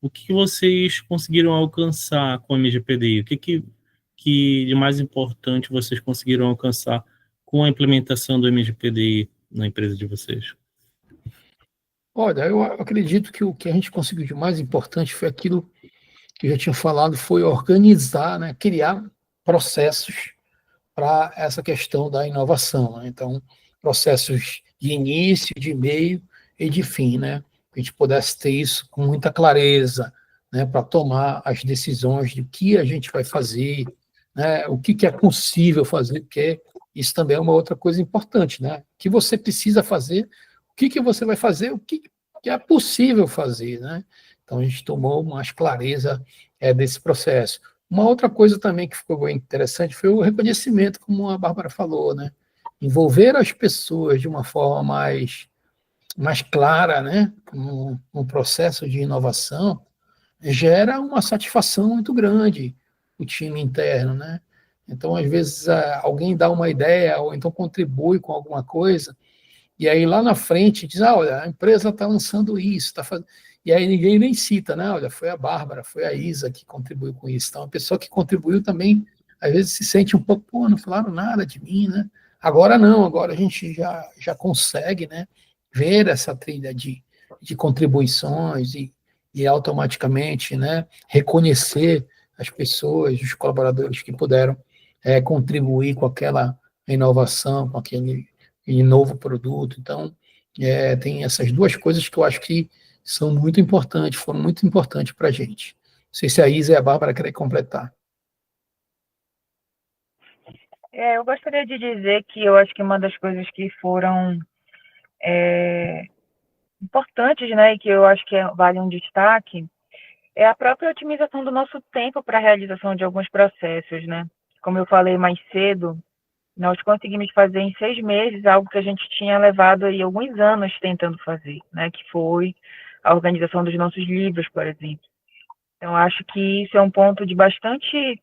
o que vocês conseguiram alcançar com o MGPDI, o que de mais importante vocês conseguiram alcançar com a implementação do MGPDI na empresa de vocês? Olha, eu acredito que o que a gente conseguiu de mais importante foi aquilo que eu já tinha falado, foi organizar, né, criar processos para essa questão da inovação, né? Então, processos de início, de meio e de fim, né? Que a gente pudesse ter isso com muita clareza, né, para tomar as decisões de que a gente vai fazer, né, o que é possível fazer, porque isso também é uma outra coisa importante, né? O que você precisa fazer, o que você vai fazer, o que é possível fazer, né? Então, a gente tomou mais clareza desse processo. Uma outra coisa também que ficou bem interessante foi o reconhecimento, como a Bárbara falou, né? Envolver as pessoas de uma forma mais clara, né? No processo de inovação, gera uma satisfação muito grande o time interno, né? Então, às vezes, alguém dá uma ideia ou então contribui com alguma coisa, e aí lá na frente diz, olha, a empresa está lançando isso, está fazendo... E aí ninguém nem cita, né? Olha, foi a Bárbara, foi a Isa que contribuiu com isso. Então, a pessoa que contribuiu também, às vezes, se sente um pouco, pô, não falaram nada de mim, né? Agora não, agora a gente já consegue, né, ver essa trilha de contribuições e automaticamente, né, reconhecer as pessoas, os colaboradores que puderam contribuir com aquela inovação, com aquele novo produto. Então, tem essas duas coisas que eu acho que são muito importantes, foram muito importantes para a gente. Não sei se a Isa e a Bárbara querem completar. Eu gostaria de dizer que eu acho que uma das coisas que foram importantes, né, e que eu acho que vale um destaque, é a própria otimização do nosso tempo para a realização de alguns processos, né? Como eu falei mais cedo, nós conseguimos fazer em 6 meses algo que a gente tinha levado aí alguns anos tentando fazer, né? Que foi a organização dos nossos livros, por exemplo. Então, acho que isso é um ponto de bastante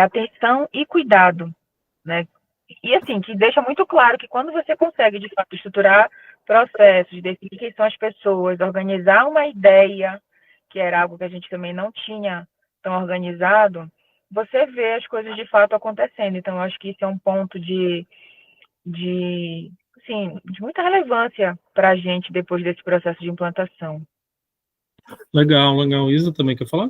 atenção e cuidado, né? E, assim, que deixa muito claro que quando você consegue, de fato, estruturar processos, definir quem são as pessoas, organizar uma ideia, que era algo que a gente também não tinha tão organizado, você vê as coisas de fato acontecendo. Então, eu acho que isso é um ponto assim, de muita relevância para a gente depois desse processo de implantação. Legal, legal. Isa também quer falar?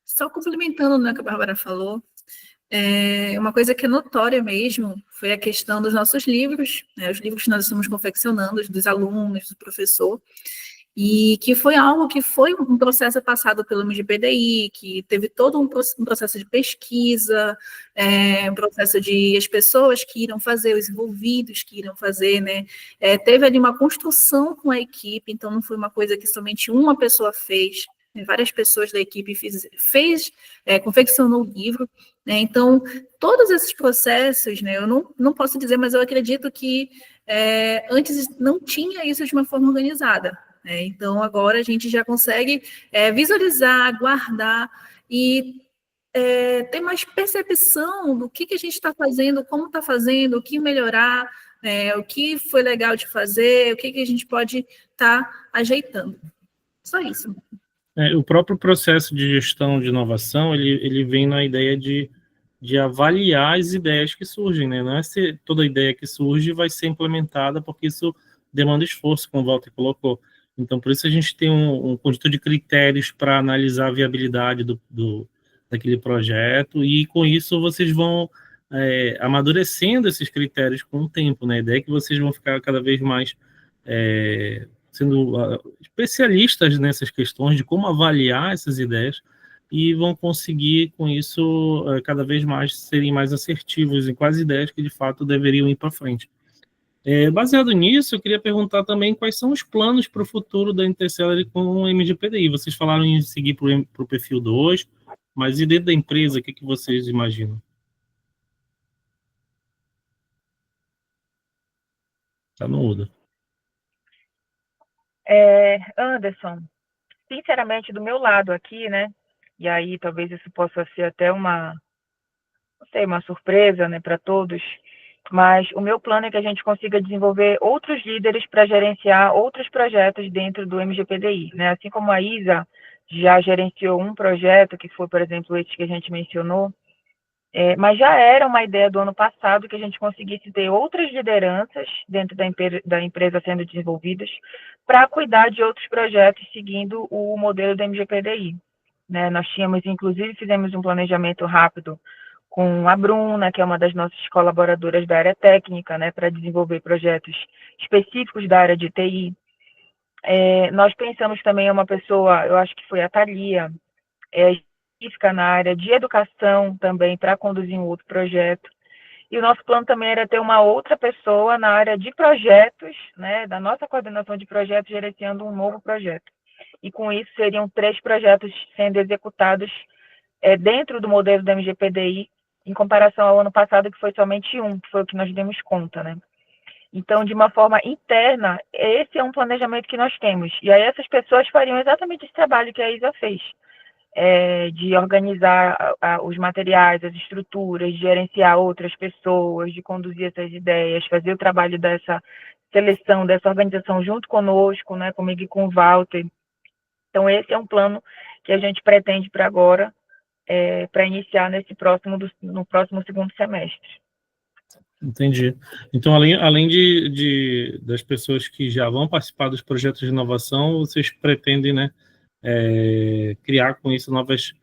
Só complementando, né, o que a Bárbara falou, uma coisa que é notória mesmo foi a questão dos nossos livros, né, os livros que nós estamos confeccionando, dos alunos, do professor, e que foi algo que foi um processo passado pelo MGPDI, que teve todo um processo de pesquisa, um processo de as pessoas que irão fazer, os envolvidos que irão fazer, né? Teve ali uma construção com a equipe, então não foi uma coisa que somente uma pessoa fez, né? Várias pessoas da equipe confeccionou o livro, né? Então, todos esses processos, né, eu não posso dizer, mas eu acredito que antes não tinha isso de uma forma organizada. Então, agora a gente já consegue visualizar, guardar e ter mais percepção do que a gente está fazendo, como está fazendo, o que melhorar, o que foi legal de fazer, o que a gente pode estar ajeitando. Só isso. O próprio processo de gestão de inovação, ele vem na ideia de avaliar as ideias que surgem, né? Não é se toda ideia que surge vai ser implementada, porque isso demanda esforço, como o Walter colocou. Então, por isso a gente tem um conjunto de critérios para analisar a viabilidade daquele projeto, e com isso vocês vão amadurecendo esses critérios com o tempo, né? A ideia é que vocês vão ficar cada vez mais sendo especialistas nessas questões de como avaliar essas ideias, e vão conseguir, com isso, cada vez mais serem mais assertivos em quais ideias que, de fato, deveriam ir para frente. Baseado nisso, eu queria perguntar também quais são os planos para o futuro da Intercelery com o MGPDI. Vocês falaram em seguir para o perfil 2, mas e dentro da empresa, o que vocês imaginam? Está no mudo. Anderson, sinceramente, do meu lado aqui, né, e aí talvez isso possa ser até uma surpresa, né, para todos, mas o meu plano é que a gente consiga desenvolver outros líderes para gerenciar outros projetos dentro do MGPDI, né? Assim como a Isa já gerenciou um projeto, que foi, por exemplo, esse que a gente mencionou, Mas já era uma ideia do ano passado que a gente conseguisse ter outras lideranças dentro da empresa sendo desenvolvidas para cuidar de outros projetos seguindo o modelo do MGPDI. Né? Nós tínhamos, inclusive, fizemos um planejamento rápido com a Bruna, que é uma das nossas colaboradoras da área técnica, né, para desenvolver projetos específicos da área de TI. Nós pensamos também em uma pessoa, eu acho que foi a Thalia, específica na área de educação também, para conduzir um outro projeto. E o nosso plano também era ter uma outra pessoa na área de projetos, né, da nossa coordenação de projetos, gerenciando um novo projeto. E com isso seriam 3 projetos sendo executados dentro do modelo do MGPDI, em comparação ao ano passado, que foi somente um, que foi o que nós demos conta, né? Então, de uma forma interna, esse é um planejamento que nós temos. E aí essas pessoas fariam exatamente esse trabalho que a Isa fez, de organizar os materiais, as estruturas, de gerenciar outras pessoas, de conduzir essas ideias, fazer o trabalho dessa seleção, dessa organização junto conosco, né, comigo e com o Walter. Então, esse é um plano que a gente pretende para agora, para iniciar no próximo segundo semestre. Entendi. Então, além das pessoas que já vão participar dos projetos de inovação, vocês pretendem, né, criar com isso novas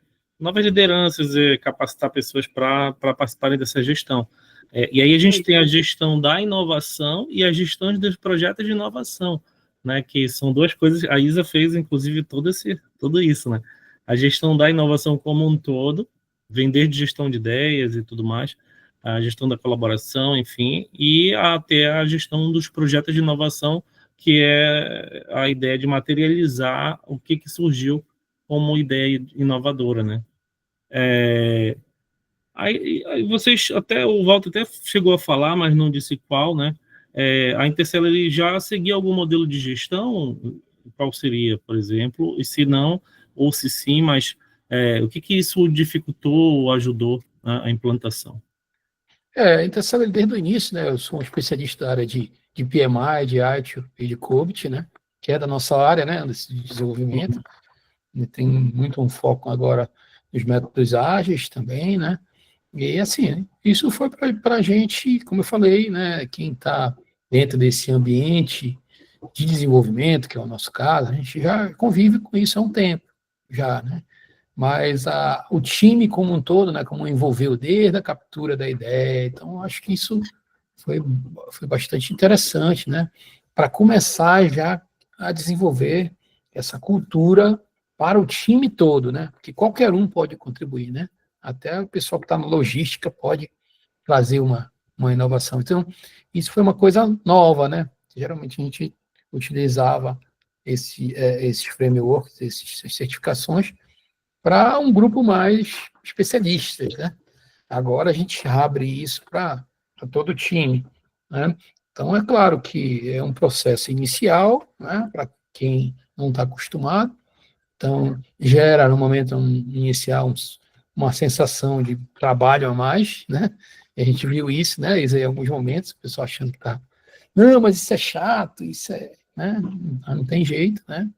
lideranças e capacitar pessoas para participarem dessa gestão. E aí a gente tem a gestão da inovação e a gestão dos projetos de inovação, né, que são 2 coisas. A Isa fez, inclusive, tudo isso, né? A gestão da inovação como um todo, vem desde gestão de ideias e tudo mais, a gestão da colaboração, enfim, e até a gestão dos projetos de inovação, que é a ideia de materializar o que surgiu como ideia inovadora, né? Aí vocês, o Walter até chegou a falar, mas não disse qual, né? A Interceler já seguia algum modelo de gestão? Qual seria, por exemplo? E se não, ou se sim, mas o que isso dificultou ou ajudou a implantação? Então, sabe, desde o início, né, eu sou um especialista da área de PMI, de ITIL e de COBIT, né, que é da nossa área, né, desse desenvolvimento. E tem muito um foco agora nos métodos ágeis também, né, e assim, isso foi para a gente, como eu falei, né, quem está dentro desse ambiente de desenvolvimento, que é o nosso caso, a gente já convive com isso há um tempo, já, né, mas o time como um todo, né, como envolveu desde a captura da ideia, então acho que isso foi bastante interessante, né, para começar já a desenvolver essa cultura para o time todo, né, porque qualquer um pode contribuir, né, até o pessoal que está na logística pode trazer uma inovação. Então, isso foi uma coisa nova, né, geralmente a gente utilizava esses frameworks, essas certificações, para um grupo mais especialistas, né? Agora a gente abre isso para todo o time, né? Então, é claro que é um processo inicial, né, para quem não está acostumado, então gera, no momento inicial, uma sensação de trabalho a mais, né? E a gente viu isso, né, em alguns momentos, o pessoal achando que está, não, mas isso é chato, isso é, né? Não tem jeito, né?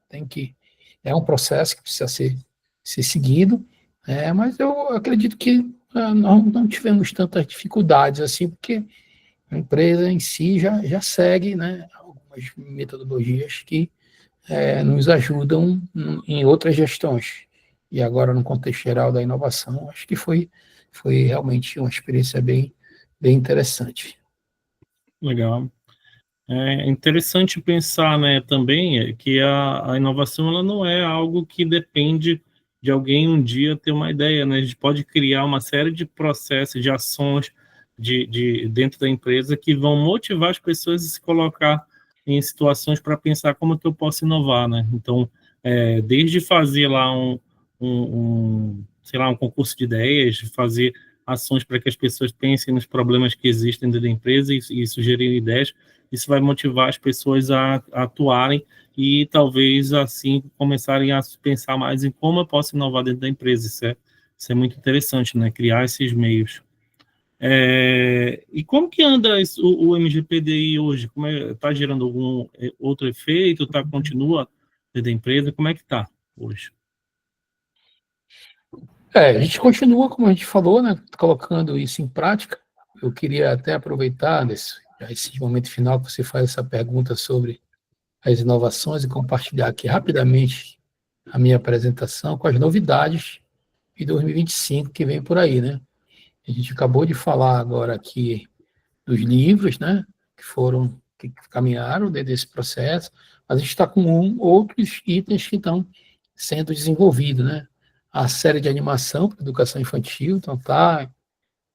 É um processo que precisa ser seguido, mas eu acredito que nós não tivemos tantas dificuldades assim, porque a empresa em si já segue, né, algumas metodologias que nos ajudam em outras gestões. E agora, no contexto geral da inovação, acho que foi realmente uma experiência bem interessante. Legal. É interessante pensar, né, também que a inovação ela não é algo que depende de alguém um dia ter uma ideia, né? A gente pode criar uma série de processos, de ações dentro da empresa que vão motivar as pessoas a se colocar em situações para pensar como que eu posso inovar, né? Então, desde fazer lá sei lá, um concurso de ideias, fazer ações para que as pessoas pensem nos problemas que existem dentro da empresa e sugerirem ideias. Isso vai motivar as pessoas a atuarem e talvez assim começarem a pensar mais em como eu posso inovar dentro da empresa. Isso é muito interessante, né? Criar esses meios. E como que anda o MGPDI hoje? Está gerando algum outro efeito? Continua dentro da empresa? Como é que está hoje? A gente continua, como a gente falou, né, colocando isso em prática. Eu queria até aproveitar esse momento final que você faz essa pergunta sobre as inovações e compartilhar aqui rapidamente a minha apresentação com as novidades de 2025 que vem por aí, né? A gente acabou de falar agora aqui dos livros, né, que caminharam dentro desse processo, mas a gente está com outros itens que estão sendo desenvolvidos, né? A série de animação para educação infantil, então está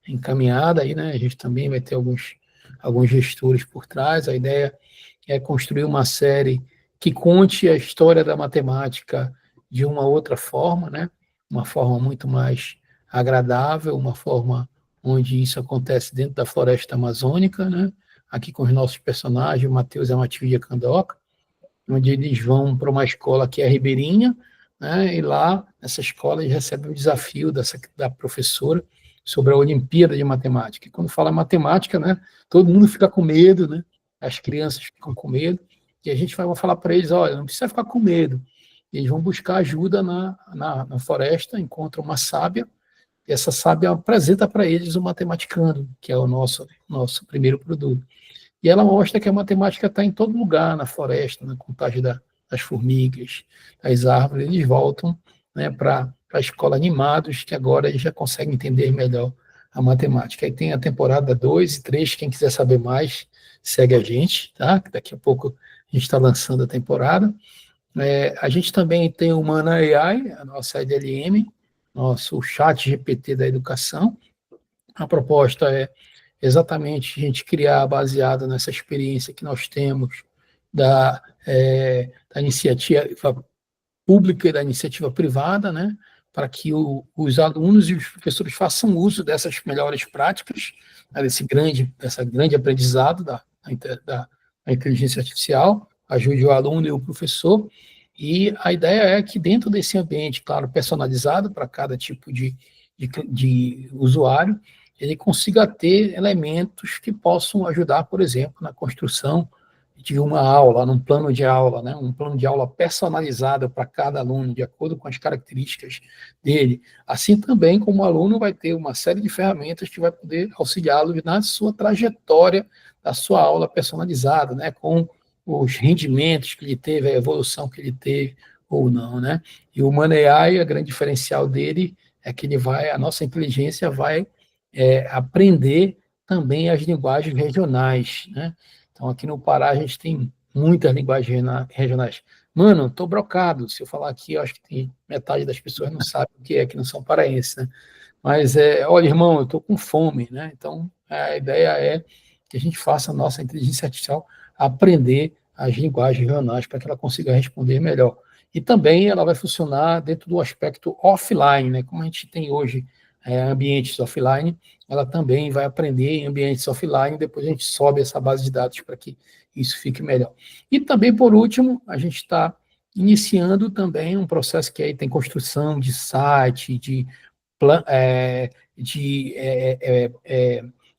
encaminhada aí, né? A gente também vai ter alguns gestores por trás. A ideia é construir uma série que conte a história da matemática de uma outra forma, né? Uma forma muito mais agradável, uma forma onde isso acontece dentro da floresta amazônica, né? Aqui com os nossos personagens, o Matheus e a Matilde Candoca, onde eles vão para uma escola que é ribeirinha, né? E lá, nessa escola, eles recebem um desafio da professora sobre a Olimpíada de Matemática. E quando fala matemática, né, todo mundo fica com medo, né? As crianças ficam com medo, e a gente vai falar para eles, olha, não precisa ficar com medo. Eles vão buscar ajuda na floresta, encontram uma sábia, e essa sábia apresenta para eles o Matematicando, que é o nosso primeiro produto. E ela mostra que a matemática está em todo lugar, na floresta, na contagem das formigas, das árvores. Eles voltam, né, para a escola animados, que agora eles já conseguem entender melhor a matemática. Aí tem a temporada 2 e 3, quem quiser saber mais, segue a gente, tá? Daqui a pouco a gente está lançando a temporada. A gente também tem o Humana AI, a nossa IDLM, nosso chat GPT da educação. A proposta é exatamente a gente criar, baseado nessa experiência que nós temos da iniciativa pública e da iniciativa privada, né, para que os alunos e os professores façam uso dessas melhores práticas, né, dessa grande aprendizado da inteligência artificial, ajude o aluno e o professor. E a ideia é que dentro desse ambiente, claro, personalizado para cada tipo de usuário, ele consiga ter elementos que possam ajudar, por exemplo, na construção de uma aula, num plano de aula, né? Um plano de aula personalizado para cada aluno, de acordo com as características dele. Assim também como o aluno vai ter uma série de ferramentas que vai poder auxiliá-lo na sua trajetória da sua aula personalizada, né? Com os rendimentos que ele teve, a evolução que ele teve ou não, né? E o Humana AI, a grande diferencial dele é que a nossa inteligência vai aprender também as linguagens regionais, né? Então, aqui no Pará, a gente tem muitas linguagens regionais. Mano, estou brocado. Se eu falar aqui, eu acho que tem metade das pessoas não sabe o que não são paraenses, né? Mas, olha, irmão, eu estou com fome, né? Então, a ideia é que a gente faça a nossa inteligência artificial aprender as linguagens regionais para que ela consiga responder melhor. E também ela vai funcionar dentro do aspecto offline, né? Como a gente tem hoje ambientes offline, ela também vai aprender em ambientes offline, depois a gente sobe essa base de dados para que isso fique melhor. E também, por último, a gente está iniciando também um processo que aí tem construção de site, de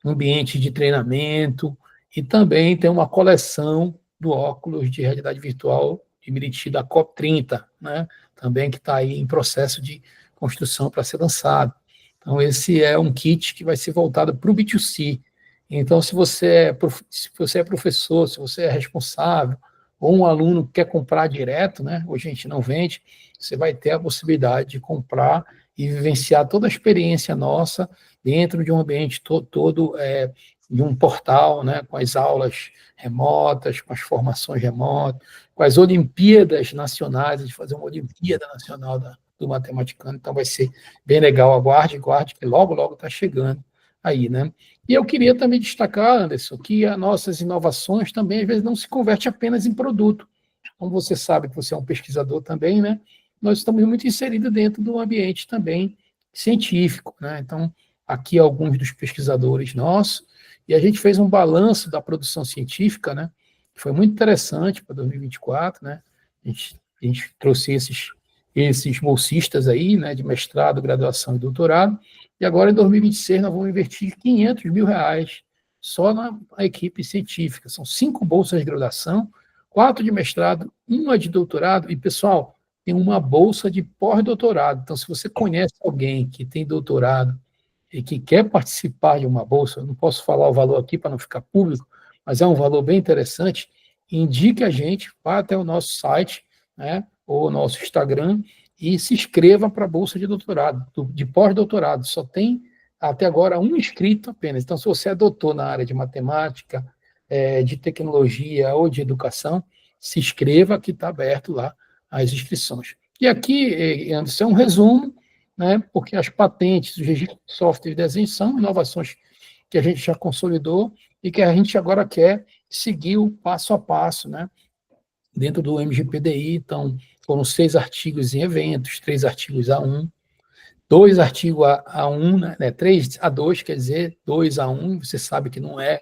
ambiente de treinamento, e também tem uma coleção do óculos de realidade virtual de Miriti da COP30, né? Também que está aí em processo de construção para ser lançado. Então, esse é um kit que vai ser voltado para o B2C. Então, se você é professor, se você é responsável, ou um aluno que quer comprar direto, né? Hoje a gente não vende, você vai ter a possibilidade de comprar e vivenciar toda a experiência nossa dentro de um ambiente todo de um portal, né? Com as aulas remotas, com as formações remotas, com as Olimpíadas Nacionais, de fazer uma Olimpíada Nacional do Matematicano, então vai ser bem legal, aguarde, que logo está chegando aí, né? E eu queria também destacar, Anderson, que as nossas inovações também, às vezes, não se convertem apenas em produto. Como você sabe que você é um pesquisador também, né? Nós estamos muito inseridos dentro do ambiente também científico, né? Então, aqui alguns dos pesquisadores nossos, e a gente fez um balanço da produção científica, né? Que foi muito interessante para 2024, né? A gente trouxe esses bolsistas aí, né, de mestrado, graduação e doutorado, e agora em 2026 nós vamos investir R$500 mil só na equipe científica. São 5 bolsas de graduação, 4 de mestrado, 1 de doutorado, e pessoal, tem uma bolsa de pós-doutorado. Então, se você conhece alguém que tem doutorado e que quer participar de uma bolsa, eu não posso falar o valor aqui para não ficar público, mas é um valor bem interessante, indique a gente, vá até o nosso site, né, ou o nosso Instagram, e se inscreva para a bolsa de doutorado, de pós-doutorado. Só tem, até agora, um inscrito apenas. Então, se você é doutor na área de matemática, de tecnologia ou de educação, se inscreva, que está aberto lá as inscrições. E aqui, Anderson, é um resumo, né, porque as patentes, os registros de software de desenho são inovações que a gente já consolidou e que a gente agora quer seguir o passo a passo, né, dentro do MGPDI. Então, foram 6 artigos em eventos, 3 artigos A1, 2 artigos A1, né, 3 A2, quer dizer, 2 A1, você sabe que não é,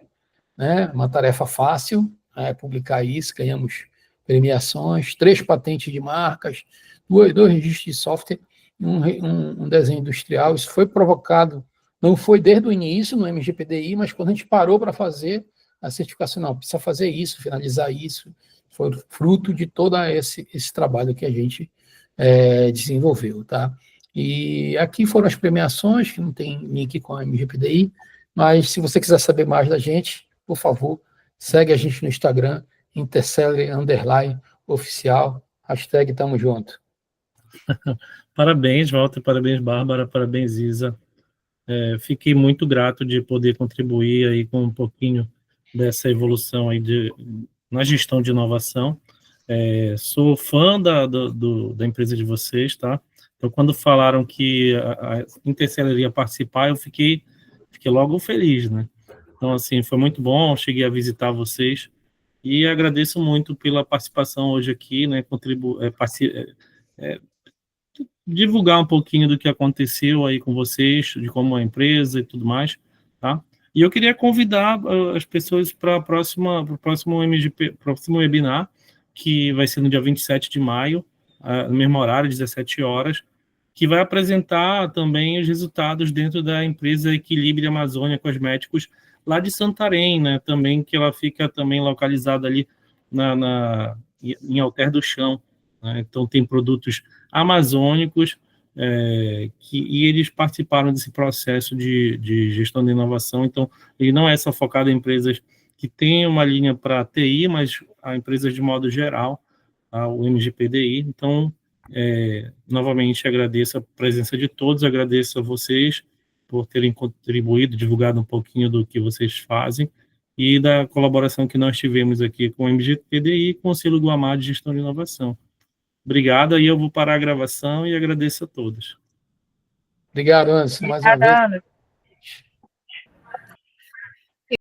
né, uma tarefa fácil, publicar isso, ganhamos premiações, 3 patentes de marcas, 2 registros de software, um desenho industrial. Isso foi provocado, não foi desde o início no MGPDI, mas quando a gente parou para fazer a certificação, não, precisa fazer isso, finalizar isso, foi fruto de todo esse trabalho que a gente desenvolveu, tá? E aqui foram as premiações, que não tem link com a MGPDI, mas se você quiser saber mais da gente, por favor, segue a gente no Instagram, Intercelery_oficial, hashtag tamo junto. Parabéns, Walter, parabéns, Bárbara, parabéns, Isa. Fiquei muito grato de poder contribuir aí com um pouquinho dessa evolução aí na gestão de inovação. Sou fã da empresa de vocês, tá? Então, quando falaram que a Intercelery ia participar, eu fiquei logo feliz, né? Então, assim, foi muito bom, cheguei a visitar vocês e agradeço muito pela participação hoje aqui, né? Divulgar um pouquinho do que aconteceu aí com vocês, de como é a empresa e tudo mais, tá? E eu queria convidar as pessoas para o próximo webinar, que vai ser no dia 27 de maio, no mesmo horário, 17 horas, que vai apresentar também os resultados dentro da empresa Equilíbrio Amazônia Cosméticos, lá de Santarém, né? Também, que ela fica também localizada ali em Alter do Chão, né? Então, tem produtos amazônicos, e eles participaram desse processo de gestão de inovação. Então, ele não é só focado em empresas que têm uma linha para TI, mas a empresas de modo geral, o MGPDI. Então, novamente, agradeço a presença de todos, agradeço a vocês por terem contribuído, divulgado um pouquinho do que vocês fazem e da colaboração que nós tivemos aqui com o MGPDI e com o Selo Guamá de Gestão de Inovação. Obrigado, aí eu vou parar a gravação e agradeço a todos. Obrigado, Anderson, mais uma vez. Obrigada, Anderson.